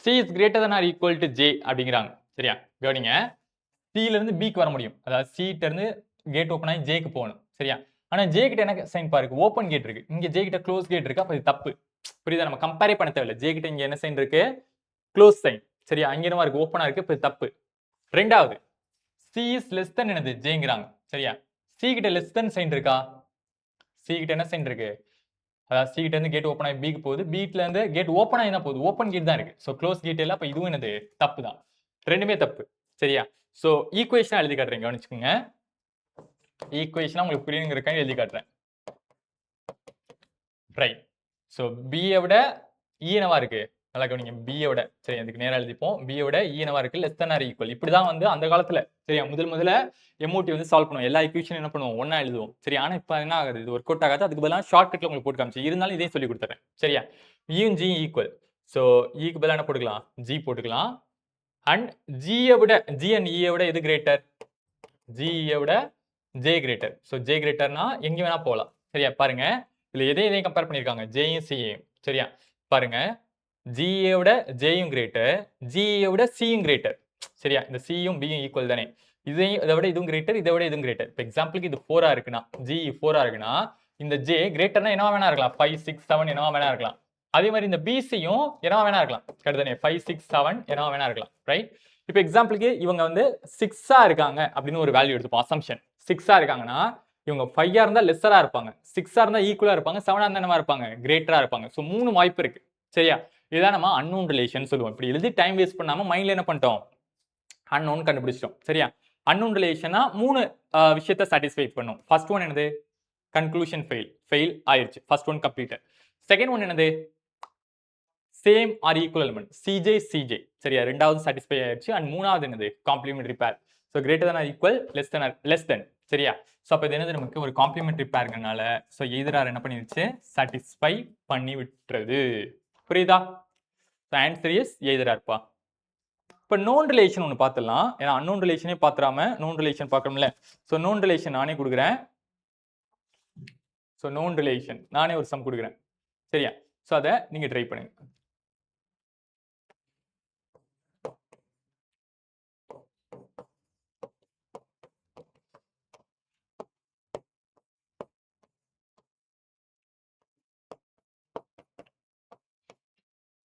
C is greater than or equal to J அப்படிங்கிறாங்க. சரியா? கவனிங்க, C ல இருந்து B க்கு வர முடியும். அதாவது C கிட்ட இருந்து கேட் ஓபன் ஆகி J க்கு போகணும். சரியா? ஆனா J கிட்ட என்ன சைன் பாருக்கு? ஓபன் கேட் இருக்கு. இங்க J கிட்ட க்ளோஸ் கேட் இருக்கு. அப்ப இது தப்பு. புரியுதா? நம்ம கம்பேரே பண்ண தேவையில்ல. J கிட்ட இங்க என்ன சைன் இருக்கு? Close sign. சரியா? அங்க என்னவா இருக்கு? ஓபனா இருக்கு. இப்ப இது தப்பு. ரெண்டாவது, C is less than என்னது? Jங்கிறாங்க. சரியா? C கிட்ட less than சைன் இருக்கா? C கிட்ட என்ன சைன் இருக்கு? அதாவது C கிட்ட இருந்து கேட் ஓபன் ஆகி B க்கு போகுது. B கிட்ட இருந்து கேட் ஓபன் ஆகி தான் போகுது. ஓபன் கேட் தான் இருக்கு. சோ க்ளோஸ் கேட் இல்ல. அப்ப இதுவும் என்னது? தப்பு தான். ரெண்டுமே தப்பு. சரியா? சோ ஈக்குவேஷனா எழுதி காட்டுறேன், கவனிச்சுக்கோங்க. ஈக்குவேஷனா உங்களுக்கு புரியணுங்கிறதுக்காக எழுதி காட்டுறேன். ரைட். சோ B ஐ விட E என்னவா இருக்கு? நல்லா கவனிங்க. B ஐ விட, சரி அதுக்கு நேரா எழுதிப்போம். B ஐ விட E என்னவா இருக்கு? Less than or equal. இப்படிதான் வந்து அந்த காலத்துல, சரியா, முதல்ல MOT வந்து சால்வ் பண்ணுவோம். எல்லா ஈக்குவேஷனும் என்ன பண்ணுவோம்? ஒண்ணா எழுதுவோம். சரி, ஆனா இப்ப என்ன ஆகுது? இது ஒர்க் அவுட் ஆகாது. அதுக்கு பதிலா ஷார்ட்கட்ல உங்களுக்கு போட்டு காமிச்சு, இருந்தாலும் இதையும் சொல்லி கொடுத்துறேன். சரியா? E யும் G ஈக்குவல். சோ E க்கு பதிலா என்ன போட்டுக்கலாம்? G போட்டுக்கலாம். அண்ட் G ஐ விட, G அண்ட் E ஐ விட எது கிரேட்டர்? G ஐ விட J கிரேட்டர். சோ J கிரேட்டர்னா எங்க வேணா போகலாம். சரியா? பாருங்க, இதுல எதையும் கம்பேர் பண்ணிருக்காங்க? J யும் C யும். சரியா? பாருங்க, G ஐ விட J யும் கிரேட்டர், G ஐ விட C யும் கிரேட்டர். சரியா? இந்த C யும் B யும் ஈக்குவல் தானே? இதை விட இதுவும் கிரேட்டர், இதை விட இதுவும் கிரேட்டர். இப்போ எக்ஸாம்பிளுக்கு இது 4 இருக்குன்னா, G 4 இருக்குன்னா, இந்த J கிரேட்டர்னா என்னவா வேணா இருக்கலாம்? 5, 6, 7 என்னவா வேணா இருக்கலாம். அதே மாதிரி இந்த BC யும் என்னவா வேணா இருக்கலாம். கரெக்ட் 5, 6, 7 என்னவா வேணா இருக்கலாம். ரைட்? இப்போ எக்ஸாம்பிளுக்கு இவங்க வந்து 6 இருக்காங்க அப்படின்னு ஒரு வேல்யூ எடுத்துப்போம். அசம்ஷன் 6 இருக்காங்கன்னா, இவங்க 5 இருந்தா லெஸ்ஸரா இருப்பாங்க, 6 இருந்தா ஈக்குவலா இருப்பாங்க, 7 இருந்தா என்னவா இருப்பாங்க? கிரேட்டரா இருப்பாங்க. சோ 3 வாய்ப்பு இருக்கு. சரியா? இதான் நம்ம அன்னோன் ரிலேஷன் சொல்லுவோம். இப்படி எழுதி டைம் வேஸ்ட் பண்ணாம மைண்ட்ல என்ன பண்ணிட்டோம்? அன்னோன் கண்டுபிடிச்சிட்டோம். சரியா? அன்னோன் ரிலேஷனா 3 விஷயத்தை சாட்டிஸ்ஃபை பண்ணும். ஃபர்ஸ்ட் ஒன் என்னது? கன்க்ளூஷன் ஃபெயில் ஆயிருச்சு. First one completed. Second one என்னது? Same or equal element, CJ. சரியா? ரெண்டாவது சாட்டிஸ்ஃபை ஆயிருச்சு. அண்ட் மூணாவது என்னது? Complementary pair. So greater than or equal, less than. சரியா? சோ அப்ப இது என்னது? நமக்கு ஒரு காம்ப்ளிமெண்டரி பேர்ங்கனால சோ எய்தர் ஆர் என்ன பண்ணிருச்சு? சாட்டிஸ்ஃபை பண்ணி விட்டுறது. புரியுதா? ஆன்சர் இஸ் எய்தர் ஆர்ப்பா. இப்போ நோன் ரிலேஷன் ஒன்று பார்த்துடலாம். ஏன்னா அன்னோன் ரிலேஷனே பார்த்துடாம நோன் ரிலேஷன் பார்க்கணும்ல. ஸோ நோன் ரிலேஷன் நானே கொடுக்குறேன். ஸோ known ரிலேஷன் நானே ஒரு சம் கொடுக்குறேன் சரியா ஸோ அதை நீங்க ட்ரை பண்ணுங்க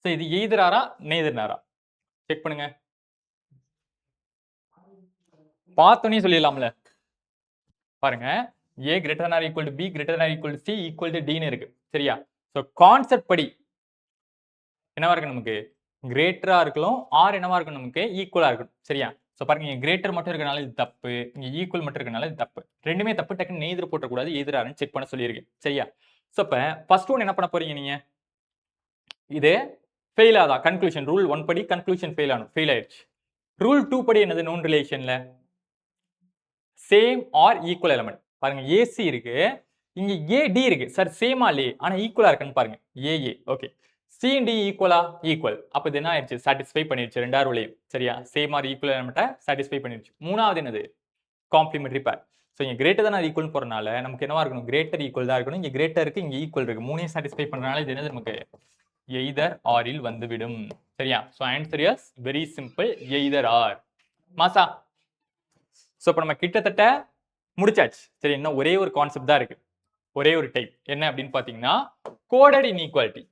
ஸோ இது எய்தராரா நெய்தர்னாரா செக் பண்ணுங்க பார்த்தோன்னே சொல்லிடலாம்ல பாருங்க a greater than or equal to b greater than or equal to c equal to d ன்னு இருக்கு சரியா ஸோ கான்செப்ட் படி என்னவா இருக்கு நமக்கு கிரேட்டரா இருக்கலாம் ஆர் என்னவா இருக்கும் நமக்கு ஈக்குவலா இருக்கணும் சரியா ஸோ பாருங்க இங்க கிரேட்டர் மட்டும் இருக்கனால இது தப்பு இங்க ஈக்குவல் மட்டும் இருக்கனால இது தப்பு ரெண்டுமே தப்பு டக்குன்னு நெய்தர் போட்டக்கூடாது எதிராருன்னு செக் பண்ண சொல்லியிருக்கேன் சரியா ஸோ இப்போ ஃபர்ஸ்ட் ஒன் என்ன பண்ண போறீங்க நீங்க இது ஃபெயில் ஆதா கன்க்ளூஷன் ரூல் 1 படி கன்க்ளூஷன் ஃபெயில் ஆயிடுச்சு ரூல் 2 படி என்னது நோன் ரிலேஷன்ல சேம் ஆர் ஈக்குவல் எலமெண்ட் பாருங்க ஏசி இருக்கு இங்க ஏடி இருக்கு சார் சேமா இல்லையே ஆனா ஈக்குவலா இருக்குன்னு பாருங்க ஏஏ ஓகே சி அண்ட் டி ஈக்குவலா ஈக்குவல் அப்ப இது என்ன ஆயிடுச்சு சாட்டிஸ்ஃபை பண்ணிடுச்சு ரெண்டாவது ரூலையும் சரியா சேம் ஆர் ஈக்குவல் எலமெண்ட்டை சாட்டிஸ்ஃபை பண்ணிடுச்சு மூணாவது என்னது காம்ப்ளிமெண்டரி பேர் ஸோ இங்க கிரேட்டர் தான் ஈக்குவல் போறனால நமக்கு என்னவா இருக்கணும் கிரேட்டர் ஈக்குவல் தான் இருக்கணும் இங்க கிரேட்டர் இருக்கு இங்க ஈக்குவல் இருக்கு மூணையும் சாட்டிஸ்ஃபை பண்றதுனால இது என்னது நமக்கு எய்தர் ஆரில் வந்துவிடும் சரியா so answer is very simple either R மாசா ஸோ இப்போ நம்ம கிட்டத்தட்ட முடிச்சாச்சு சரி இன்னும் ஒரே ஒரு கான்செப்ட் தான் இருக்கு ஒரே ஒரு டைப் என்ன அப்படின்னு பார்த்தீங்கன்னா கோடட் இன்ஈக்வாலிட்டி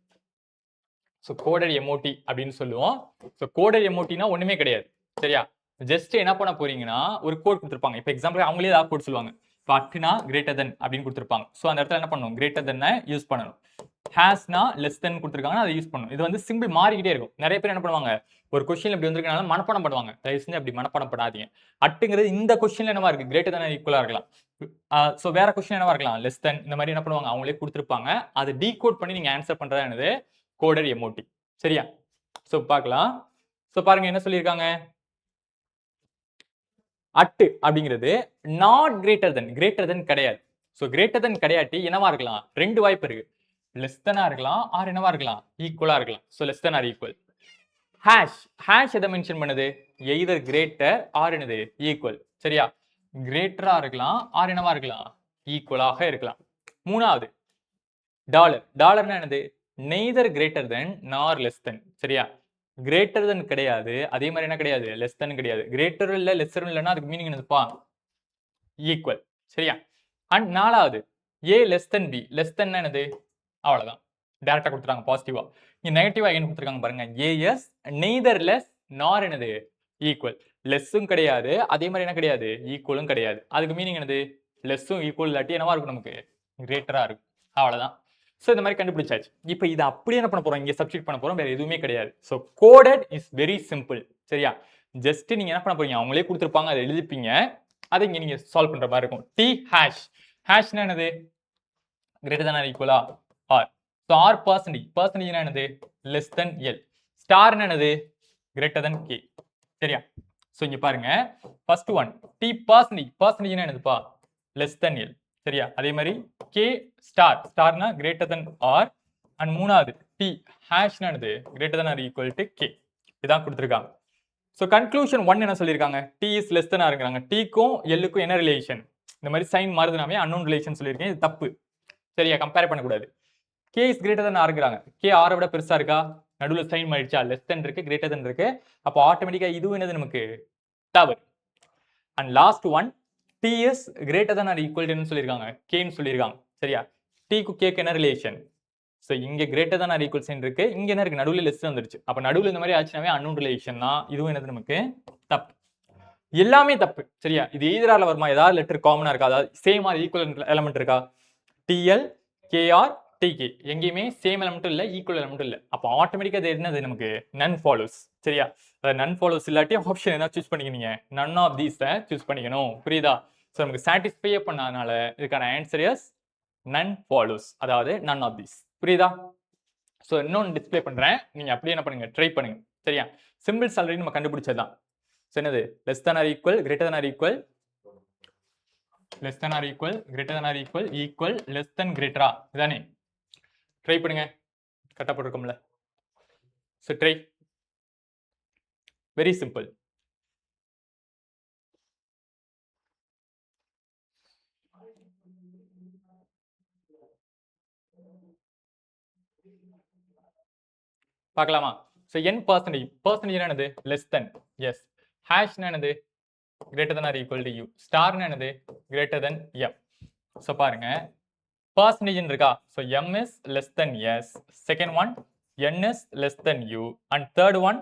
ஸோ கோடட் எமோட்டி அப்படின்னு சொல்லுவோம் ஸோ கோடட் எமோட்டினா ஒண்ணுமே கிடையாது சரியா ஜஸ்ட் என்ன பண்ண போறீங்கன்னா ஒரு கோட் கொடுத்துருப்பாங்க இப்போ எக்ஸாம்பிள் அவங்களே ஏதாவது கோட் சொல்லுவாங்க இப்போ அட்னா கிரேட்டர் தென் அப்படின்னு கொடுத்துருப்பாங்க ஸோ அந்த இடத்துல என்ன பண்ணணும் கிரேட்டர் தென்னை யூஸ் பண்ணணும் ஹேஸ்னா லெஸ் தென் கொடுத்துருக்காங்கன்னா அதை யூஸ் பண்ணணும் இது வந்து சிம்பிள் மாறிக்கிட்டே இருக்கும் நிறைய பேர் என்ன பண்ணுவாங்க ஒரு கொஸ்டின் இப்படி வந்திருக்கனால மனப்பாடம் பண்ணுவாங்க தயவு செஞ்சு அப்படி மனப்பாடம் பண்ணாதீங்க அட்டுங்கிறது இந்த கொஸ்டின்ல என்னவா இருக்கு கிரேட்டர் தென் ஈக்குவலா இருக்கலாம் ஸோ வேற கொஸ்டின் என்னவா இருக்கலாம் லெஸ் தென் இந்த மாதிரி என்ன பண்ணுவாங்க அவங்களே கொடுத்துருப்பாங்க அதை டீகோட் பண்ணி நீங்க ஆன்சர் பண்றதா என்னது கோடட் எமோட்டி சரியா ஸோ பார்க்கலாம் ஸோ பாருங்க என்ன சொல்லியிருக்காங்க அட்டு அப்படிங்கிறது நாட் கிரேட்டர் தென் கிடையாது ஸோ கிரேட்டர் தென் கிடையாட்டி என்னவா இருக்கலாம் ரெண்டு வாய்ப்பு இருக்கு லெஸ் தெனா இருக்கலாம் ஆர் என்னவா இருக்கலாம் ஈக்குவலா இருக்கலாம் so less than or equal ஹேஷ் எதை மென்ஷன் பண்ணுது எய்தர் கிரேட்டர் ஆர் என்னது ஈக்குவல் சரியா கிரேட்டரா இருக்கலாம் ஆர் என்னவா இருக்கலாம் ஈக்குவலாக இருக்கலாம் மூணாவது டாலர்னா என்னது நெய்தர் கிரேட்டர் தென் நார் லெஸ் தென் சரியா கிரேட்டர் தென் கிடையாது அதே மாதிரி என்ன கிடையாது லெஸ் தென் கிடையாது கிரேட்டர் இல்ல லெஸ்ஸர் இல்லைன்னா அதுக்கு மீனிங் என்னதுப்பா ஈக்குவல் சரியா அண்ட் நாலாவது A less than B less than என்னது அவ்வளவுதான் டேரக்டா கொடுத்துருக்காங்க பாசிட்டிவா இங்க நெகட்டிவா என்ன கொடுத்துருக்காங்க பாருங்க ஏஎஸ் நெய்தர் லெஸ் நார் என்னது ஈக்குவல் லெஸ்ஸும் கிடையாது அதே மாதிரி என்ன கிடையாது ஈக்குவலும் கிடையாது அதுக்கு மீனிங் என்னது லெஸ்ஸும் ஈக்குவல் இல்லாட்டி என்னவா இருக்கும் நமக்கு கிரேட்டரா இருக்கும் அவ்வளவுதான் ஸோ இந்த மாதிரி கண்டுபிடிச்சாச்சு இப்போ இதை அப்படியே என்ன பண்ண போறோம் இங்கே சப்ஸ்டிட் பண்ண போறோம் வேற எதுவுமே கிடையாது so coded is very simple சரியா ஜஸ்ட் நீங்க என்ன பண்ண போறீங்க அவங்களே கொடுத்துருப்பாங்க அதை எழுதிப்பீங்க அதை இங்க நீங்க சால்வ் பண்ற மாதிரி இருக்கும் டி ஹேஷ்னா என்னது கிரேட்டர் than ஆர் ஈக்குவலா ஆர் ஸோ ஆர் பர்சன்டேஜ் என்னது லெஸ் தென் எல் ஸ்டார் என்னது கிரேட்டர் than கே சரியா ஸோ இங்க பாருங்க ஃபர்ஸ்ட் ஒன் டி பர்சன்டேஜ் என்னதுப்பா லெஸ் தென் எல் சரியா அதே மாதிரி கே ஸ்டார்னா கிரேட்டர் than ஆர் அண்ட் மூணாவது டி ஹேஷ்னா என்னது greater than or equal to K இதான் கொடுத்துருக்காங்க ஸோ கன்க்ளூஷன் ஒன் என்ன சொல்லியிருக்காங்க டி இஸ் லெஸ் தென் ஆருங்கிறாங்க டிக்கும் எல்லுக்கும் என்ன ரிலேஷன் இந்த மாதிரி சைன் மாறுதுனாவே அன்னோன் ரிலேஷன் சொல்லியிருக்கேன் இது தப்பு சரியா கம்பேர் பண்ணக்கூடாது கே இஸ் கிரேட்டர் than ஆருங்கிறாங்க கே ஆரை விட பெருசா இருக்கா நடுவில் சைன் மாறிடுச்சா லெஸ் தென் இருக்கு கிரேட்டர் than இருக்கு அப்போ ஆட்டோமேட்டிக்கா இதுவும் என்னது நமக்கு தவறு and last one D is greater than or equal to சொல்லியிருக்காங்க கேன்னு சொல்லியிருக்காங்க சரியா டிக்கு கேக்கு என்ன ரிலேஷன் ஸோ இங்க greater than or equal sign இருக்கு இங்க என்ன இருக்கு நடுவில் லெஸ் வந்துருச்சு அப்ப நடுவில் இந்த மாதிரி ஆச்சுனாவே அன்னோன் ரிலேஷன் தான் இதுவும் என்னது நமக்கு தப்பு எல்லாமே தப்பு சரியா இது எதிரால வருமா ஏதாவது லெட்டர் காமனா இருக்கா அதாவது சேம் ஆர் ஈக்குவல் எலமெண்ட் இருக்கா டிஎல் கேஆர் டிகே எங்கேயுமே சேம் எலமெண்ட்டும் இல்லை ஈக்குவல் எலமெண்ட்டும் இல்லை அப்போ ஆட்டோமேட்டிக்கா அது என்னது நமக்கு நன் ஃபாலோஸ் சரியா நன் ஃபாலோஸ் இல்லாட்டி ஆப்ஷன் என்ன சூஸ் பண்ணிக்கிறீங்க நன் ஆஃப் தீஸ் சூஸ் பண்ணிக்கணும் புரியுதா ஸோ நமக்கு சாட்டிஸ்ஃபையே பண்ணாதனால இதுக்கான ஆன்சர் இஸ் நன் ஃபாலோஸ் அதாவது நன் ஆஃப் தீஸ் புரியுதா ஸோ இன்னொன்று டிஸ்பிளே பண்றேன் நீங்க அப்படியே என்ன பண்ணுங்க ட்ரை பண்ணுங்க சரியா சிம்பிள்ஸ் ஆல்ரெடி நம்ம கண்டுபிடிச்சதுதான் ஸோ என்னது less than or equal greater than or equal less than or equal greater than or equal equal less than கிரேட்டரா இதானே ட்ரை பண்ணுங்க கரெக்டாக போட்டிருக்கோம்ல ஸோ ட்ரை வெரி சிம்பிள் பார்க்கலாமா? ஸோ n பர்சன்டேஜ் பர்சன்டேஜ் என்னது லெஸ் தென் எஸ் ஹேஷ் என்னது greater than or equal to U star என்னது greater than m. So பாருங்க பர்சன்டேஜ் இருக்கா so m is less than s, second one n is less then u and third one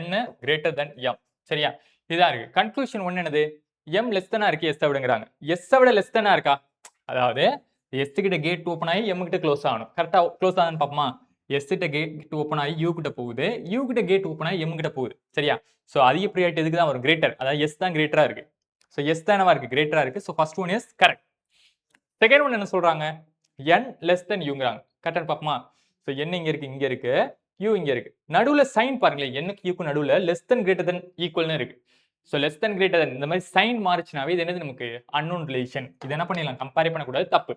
n greater than m. சரியா? இதான் இருக்கு. Conclusion one என்னது m less தென்னா இருக்கு s விடுங்கிறாங்க. s விட less தென்னா இருக்கா? அதாவது s கிட்ட கேட் ஓபன் ஆகி m கிட்ட க்ளோஸ் ஆகணும். கரெக்டா க்ளோஸ் ஆகுதுன்னு பாப்போமா? s கிட்ட கேட் ஓபன் ஆகி u கிட்ட போகுது, u கிட்ட கேட் ஓபன் ஆகி m கிட்ட போகுது. சரியா? சோ அதிக ப்ரியாரிட்டி எதுக்கு தான் வரும் கிரேட்டர், அதாவது s தான் கிரேட்டரா இருக்கு. சோ s தானவா இருக்கு கிரேட்டரா இருக்கு. So first one is correct. Second one என்ன சொல்றாங்க n லெஸ் தென் யூங்கறாங்க. கரெக்டா பாப்போமா? சோ n இங்க இருக்கு u இங்க இருக்கு. நடுவுல சைன் பாருங்களேன், n க்கு u க்கு நடுவுல லெஸ் தென் கிரேட்டர் தென் ஈக்குவல்னு இருக்கு. சோ லெஸ் தென் கிரேட்டர் தென் இந்த மாதிரி சைன் மாறிச்சுனாவே இது என்னது நமக்கு அன்னோன் ரிலேஷன். இது என்ன பண்ணிடலாம் கம்பேர் பண்ணக்கூடாது, தப்பு.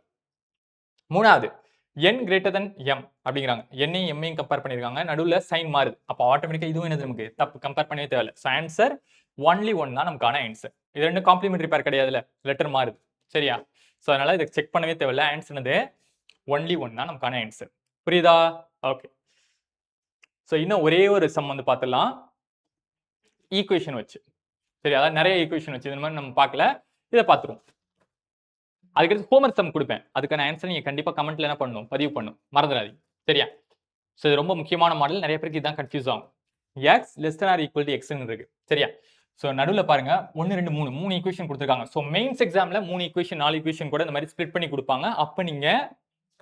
மூணாவது n கிரேட்டர் தென் m அப்படிங்கிறாங்க. n ஐயும் m ஐயும் கம்பேர் பண்ணிருக்காங்க, நடுவுல சைன் மாறுது. அப்ப ஆட்டோமேட்டிக்கா இதுவும் என்னது நமக்கு தப்பு, கம்பேர் பண்ணவே தேவையில்ல. சோ ஆன்சர் ஒன்லி ஒன் தான் நமக்கான ஆன்சர். இது ரெண்டு காம்ப்ளிமெண்டரி பேர் கிடையாதுல, லெட்டர் மாறுது. சரியா? சோ அதனால இதை செக் பண்ணவே தேவையில்ல. ஆன்சர் என்னது ஒன்லி ஒன் தான் நமக்கான ஆன்சர். புரியுதா? ஓகே. சோ இன்னும் ஒரே ஒரு சம் வந்து பார்த்துடலாம் ஈக்குவேஷன் வச்சு. சரி, அதாவது நிறைய ஈக்குவேஷன் வச்சு இந்த மாதிரி நம்ம பார்க்கல, இதை பார்த்துருவோம். அதுக்கடுத்து ஹோம்வொர்க் சம் கொடுப்பேன், அதுக்கான ஆன்சர் நீங்க கண்டிப்பா கமெண்ட்ல என்ன பண்ணணும், பதிவு பண்ணணும், மறந்துடாதீங்க. சரியா? சோ இது ரொம்ப முக்கியமான மாடல், நிறைய பேருக்கு இதான் கன்ஃபியூஸ் ஆகும். x less than or equal to x ன்னு இருக்கு. சரியா? சோ நடுவுல பாருங்க 1 2 3 மூணு ஈக்குவேஷன் கொடுத்திருக்காங்க. சோ மெயின்ஸ் எக்ஸாம்ல 3 ஈக்குவேஷன் 4 ஈக்குவேஷன் கூட இந்த மாதிரி ஸ்ப்ளிட் பண்ணி கொடுப்பாங்க. அப்ப நீங்க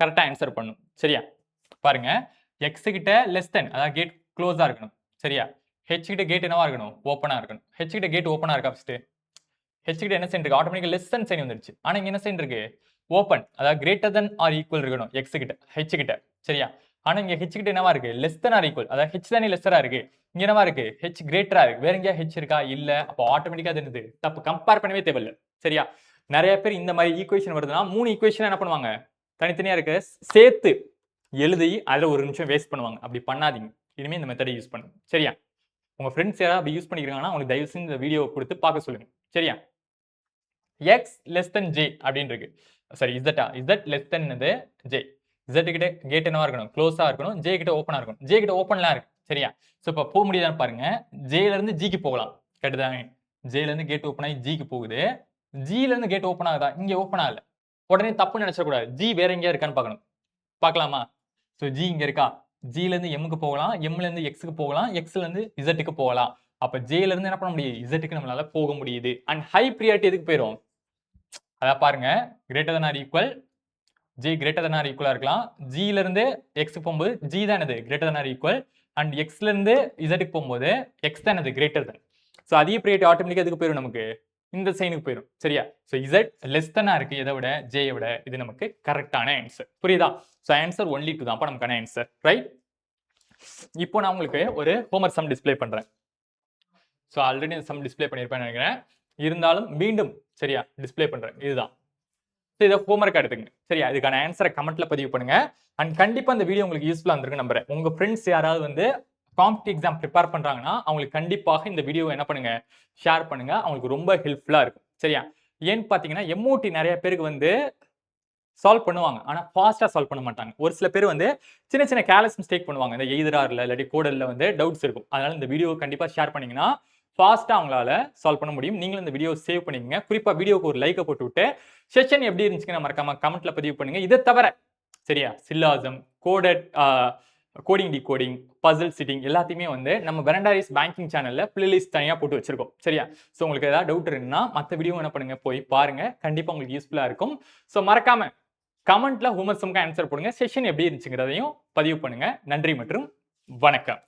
கரெக்ட்டா ஆன்சர் பண்ணணும். சரியா? பாருங்க x கிட்ட லெஸ் தென், அதாவது கேட் க்ளோஸா இருக்கணும். சரியா? h கிட்ட கேட் என்னவா இருக்கணும், ஓபனா இருக்கணும். h கிட்ட கேட் ஓபனா இருக்கா ஃபர்ஸ்ட்? h கிட்ட என்ன சைன் இருக்கு, ஆட்டோமேட்டிக்கா லெஸ் தென் சைன் வந்துருச்சு. ஆனா இங்க என்ன சைன் இருக்கு, ஓபன், அதாவது கிரேட்டர் தென் ஆர் ஈக்குவல் இருக்கணும் x கிட்ட h கிட்ட. சரியா? ஆனா இங்க h கிட்ட என்னவா இருக்கு, லெஸ் தென் ஆர் ஈக்குவல், அதாவது h தானே லெஸ்ஸரா இருக்கு. இங்க என்னவா இருக்கு, h கிரேட்டரா இருக்கு. வேற எங்கயா h இருக்கா, இல்ல. அப்ப ஆட்டோமேட்டிக்கா அது என்னது தப்பு, கம்பேர் பண்ணவே தேவையில்ல. சரியா? நிறைய பேர் இந்த மாதிரி ஈக்குவேஷன் வருதுன்னா 3 ஈக்குவேஷன் என்ன பண்ணுவாங்க, தனித்தனியா இருக்கு சேர்த்து எழுதி அதுல ஒரு நிமிஷம் வேஸ்ட் பண்ணுவாங்க. அப்படி பண்ணாதீங்க, இனிமே இந்த மெத்தடை யூஸ் பண்ணுங்க. சரியா? உங்க ஃப்ரெண்ட்ஸ் யாராவது அப்படி யூஸ் பண்ணிருக்காங்கன்னா உங்களுக்கு தயவு செஞ்சு இந்த வீடியோ கொடுத்து பார்க்க சொல்லுங்க. சரியா? x லெஸ் தென் j அப்படின்னு இருக்கு. சரி, z less than j. z கிட்ட கேட் என்னவா இருக்கணும், க்ளோஸா இருக்கணும். j கிட்ட ஓபனா இருக்கணும். j கிட்ட ஓபன்லாம் இருக்கு. சரியா? சோ இப்ப போக முடியுதான்னு பாருங்க. j ல இருந்து g க்கு போகலாம். கரெக்ட்டுதானே? j ல இருந்து கேட் ஓபன் ஆகி g க்கு போகுது. g ல இருந்து கேட் ஓபன் ஆகுதா, இங்க ஓபன் ஆகல. உடனே தப்பு நினைச்ச கூடாது, g வேற எங்கயா இருக்கான்னு பார்க்கணும். பார்க்கலாமா? சோ g இங்க இருக்கா, g ல இருந்து m க்கு போகலாம், m ல இருந்து x க்கு போகலாம், x ல இருந்து z க்கு போகலாம். அப்ப j ல இருந்து என்ன பண்ண முடியும், z க்கு நம்மளால போக முடியுது. அண்ட் ஹை பிரியாரிட்டி எதுக்கு போயிரும், அத பாருங்க greater than or equal, j greater than or ஈக்குவலா இருக்கலாம். g ல இருந்து x க்கு போகும்போது g தான் என்னது greater than or equal, and x ல இருந்து z க்கு போகும்போது x தான் என்னது கிரேட்டர் than. சோ அதிக பிரியாரிட்டி ஆட்டோமேட்டிக்கா எதுக்கு போயிரும், நமக்கு இந்த சைனுக்கு போயிரும். சரியா? சோ z லெஸ் தென்னா இருக்கு எதை விட, j விட. இது நமக்கு கரெக்டான ஆன்சர். புரியுதா? சோ ஆன்சர் ஒன்லி 2 தான் அப்ப நமக்கான ஆன்சர். ரைட்? இப்போ நான் உங்களுக்கு ஒரு ஹோம்வொர்க் சம் டிஸ்ப்ளே பண்றேன். சோ ஆல்ரெடி இந்த சம் டிஸ்ப்ளே பண்ணிருப்பேன்னு நினைக்கிறேன், இருந்தாலும் மீண்டும் சரியா டிஸ்ப்ளே பண்றேன். இதுதான், இதை ஹோம்வொர்க் எடுத்துங்க. சரியா? இதுக்கான ஆன்சரை கமெண்ட்ல பதிவு பண்ணுங்க. அண்ட் கண்டிப்பா இந்த வீடியோ உங்களுக்கு யூஸ்ஃபுல்லா இருந்திருக்கு நம்புறேன். உங்க ஃப்ரெண்ட்ஸ் யாராவது வந்து காம்படிட்டிவ் எக்ஸாம் ப்ரிப்பேர் பண்றாங்கன்னா அவங்களுக்கு கண்டிப்பாக இந்த வீடியோவை என்ன பண்ணுங்க, ஷேர் பண்ணுங்க. அவங்களுக்கு ரொம்ப ஹெல்ப்ஃபுல்லா இருக்கும். சரியா? ஏன்னு பாத்தீங்கன்னா MOT நிறைய பேருக்கு வந்து சால்வ் பண்ணுவாங்க, ஆனா ஃபாஸ்டா சால்வ் பண்ண மாட்டாங்க. ஒரு சில பேர் வந்து சின்ன சின்ன கேர்லெஸ் மிஸ்டேக் பண்ணுவாங்க. இந்த எய்தரார்ல இல்லாட்டி கோடல்ல வந்து டவுட்ஸ் இருக்கும். அதனால இந்த வீடியோ கண்டிப்பா ஷேர் பண்ணீங்கன்னா ஃபாஸ்டா அவங்களால சால்வ் பண்ண முடியும். நீங்களும் இந்த வீடியோ சேவ் பண்ணிக்கங்க. குறிப்பா வீடியோக்கு ஒரு லைக்கை போட்டு விட்டு செஷன் எப்படி இருந்துச்சுன்னு மறக்காம கமெண்ட்ல பதிவு பண்ணுங்க. இதை தவிர சரியா syllogism, coded, coding decoding, puzzle sitting எல்லாத்தையுமே வந்து நம்ம வெரண்டாரிஸ் பேங்கிங் சேனல்ல பிளேலிஸ்ட் தனியா போட்டு வச்சிருக்கோம். சரியா? சோ உங்களுக்கு ஏதாவது டவுட் இருக்குன்னா மற்ற வீடியோ என்ன பண்ணுங்க, போய் பாருங்க. கண்டிப்பா உங்களுக்கு யூஸ்ஃபுல்லா இருக்கும். சோ மறக்காம கமெண்ட்ல ஹோம்வொர்க் சம்க்கு ஆன்சர் போடுங்க. செஷன் எப்படி இருந்துச்சுங்கிறதையும் பதிவு பண்ணுங்க. நன்றி மற்றும் வணக்கம்.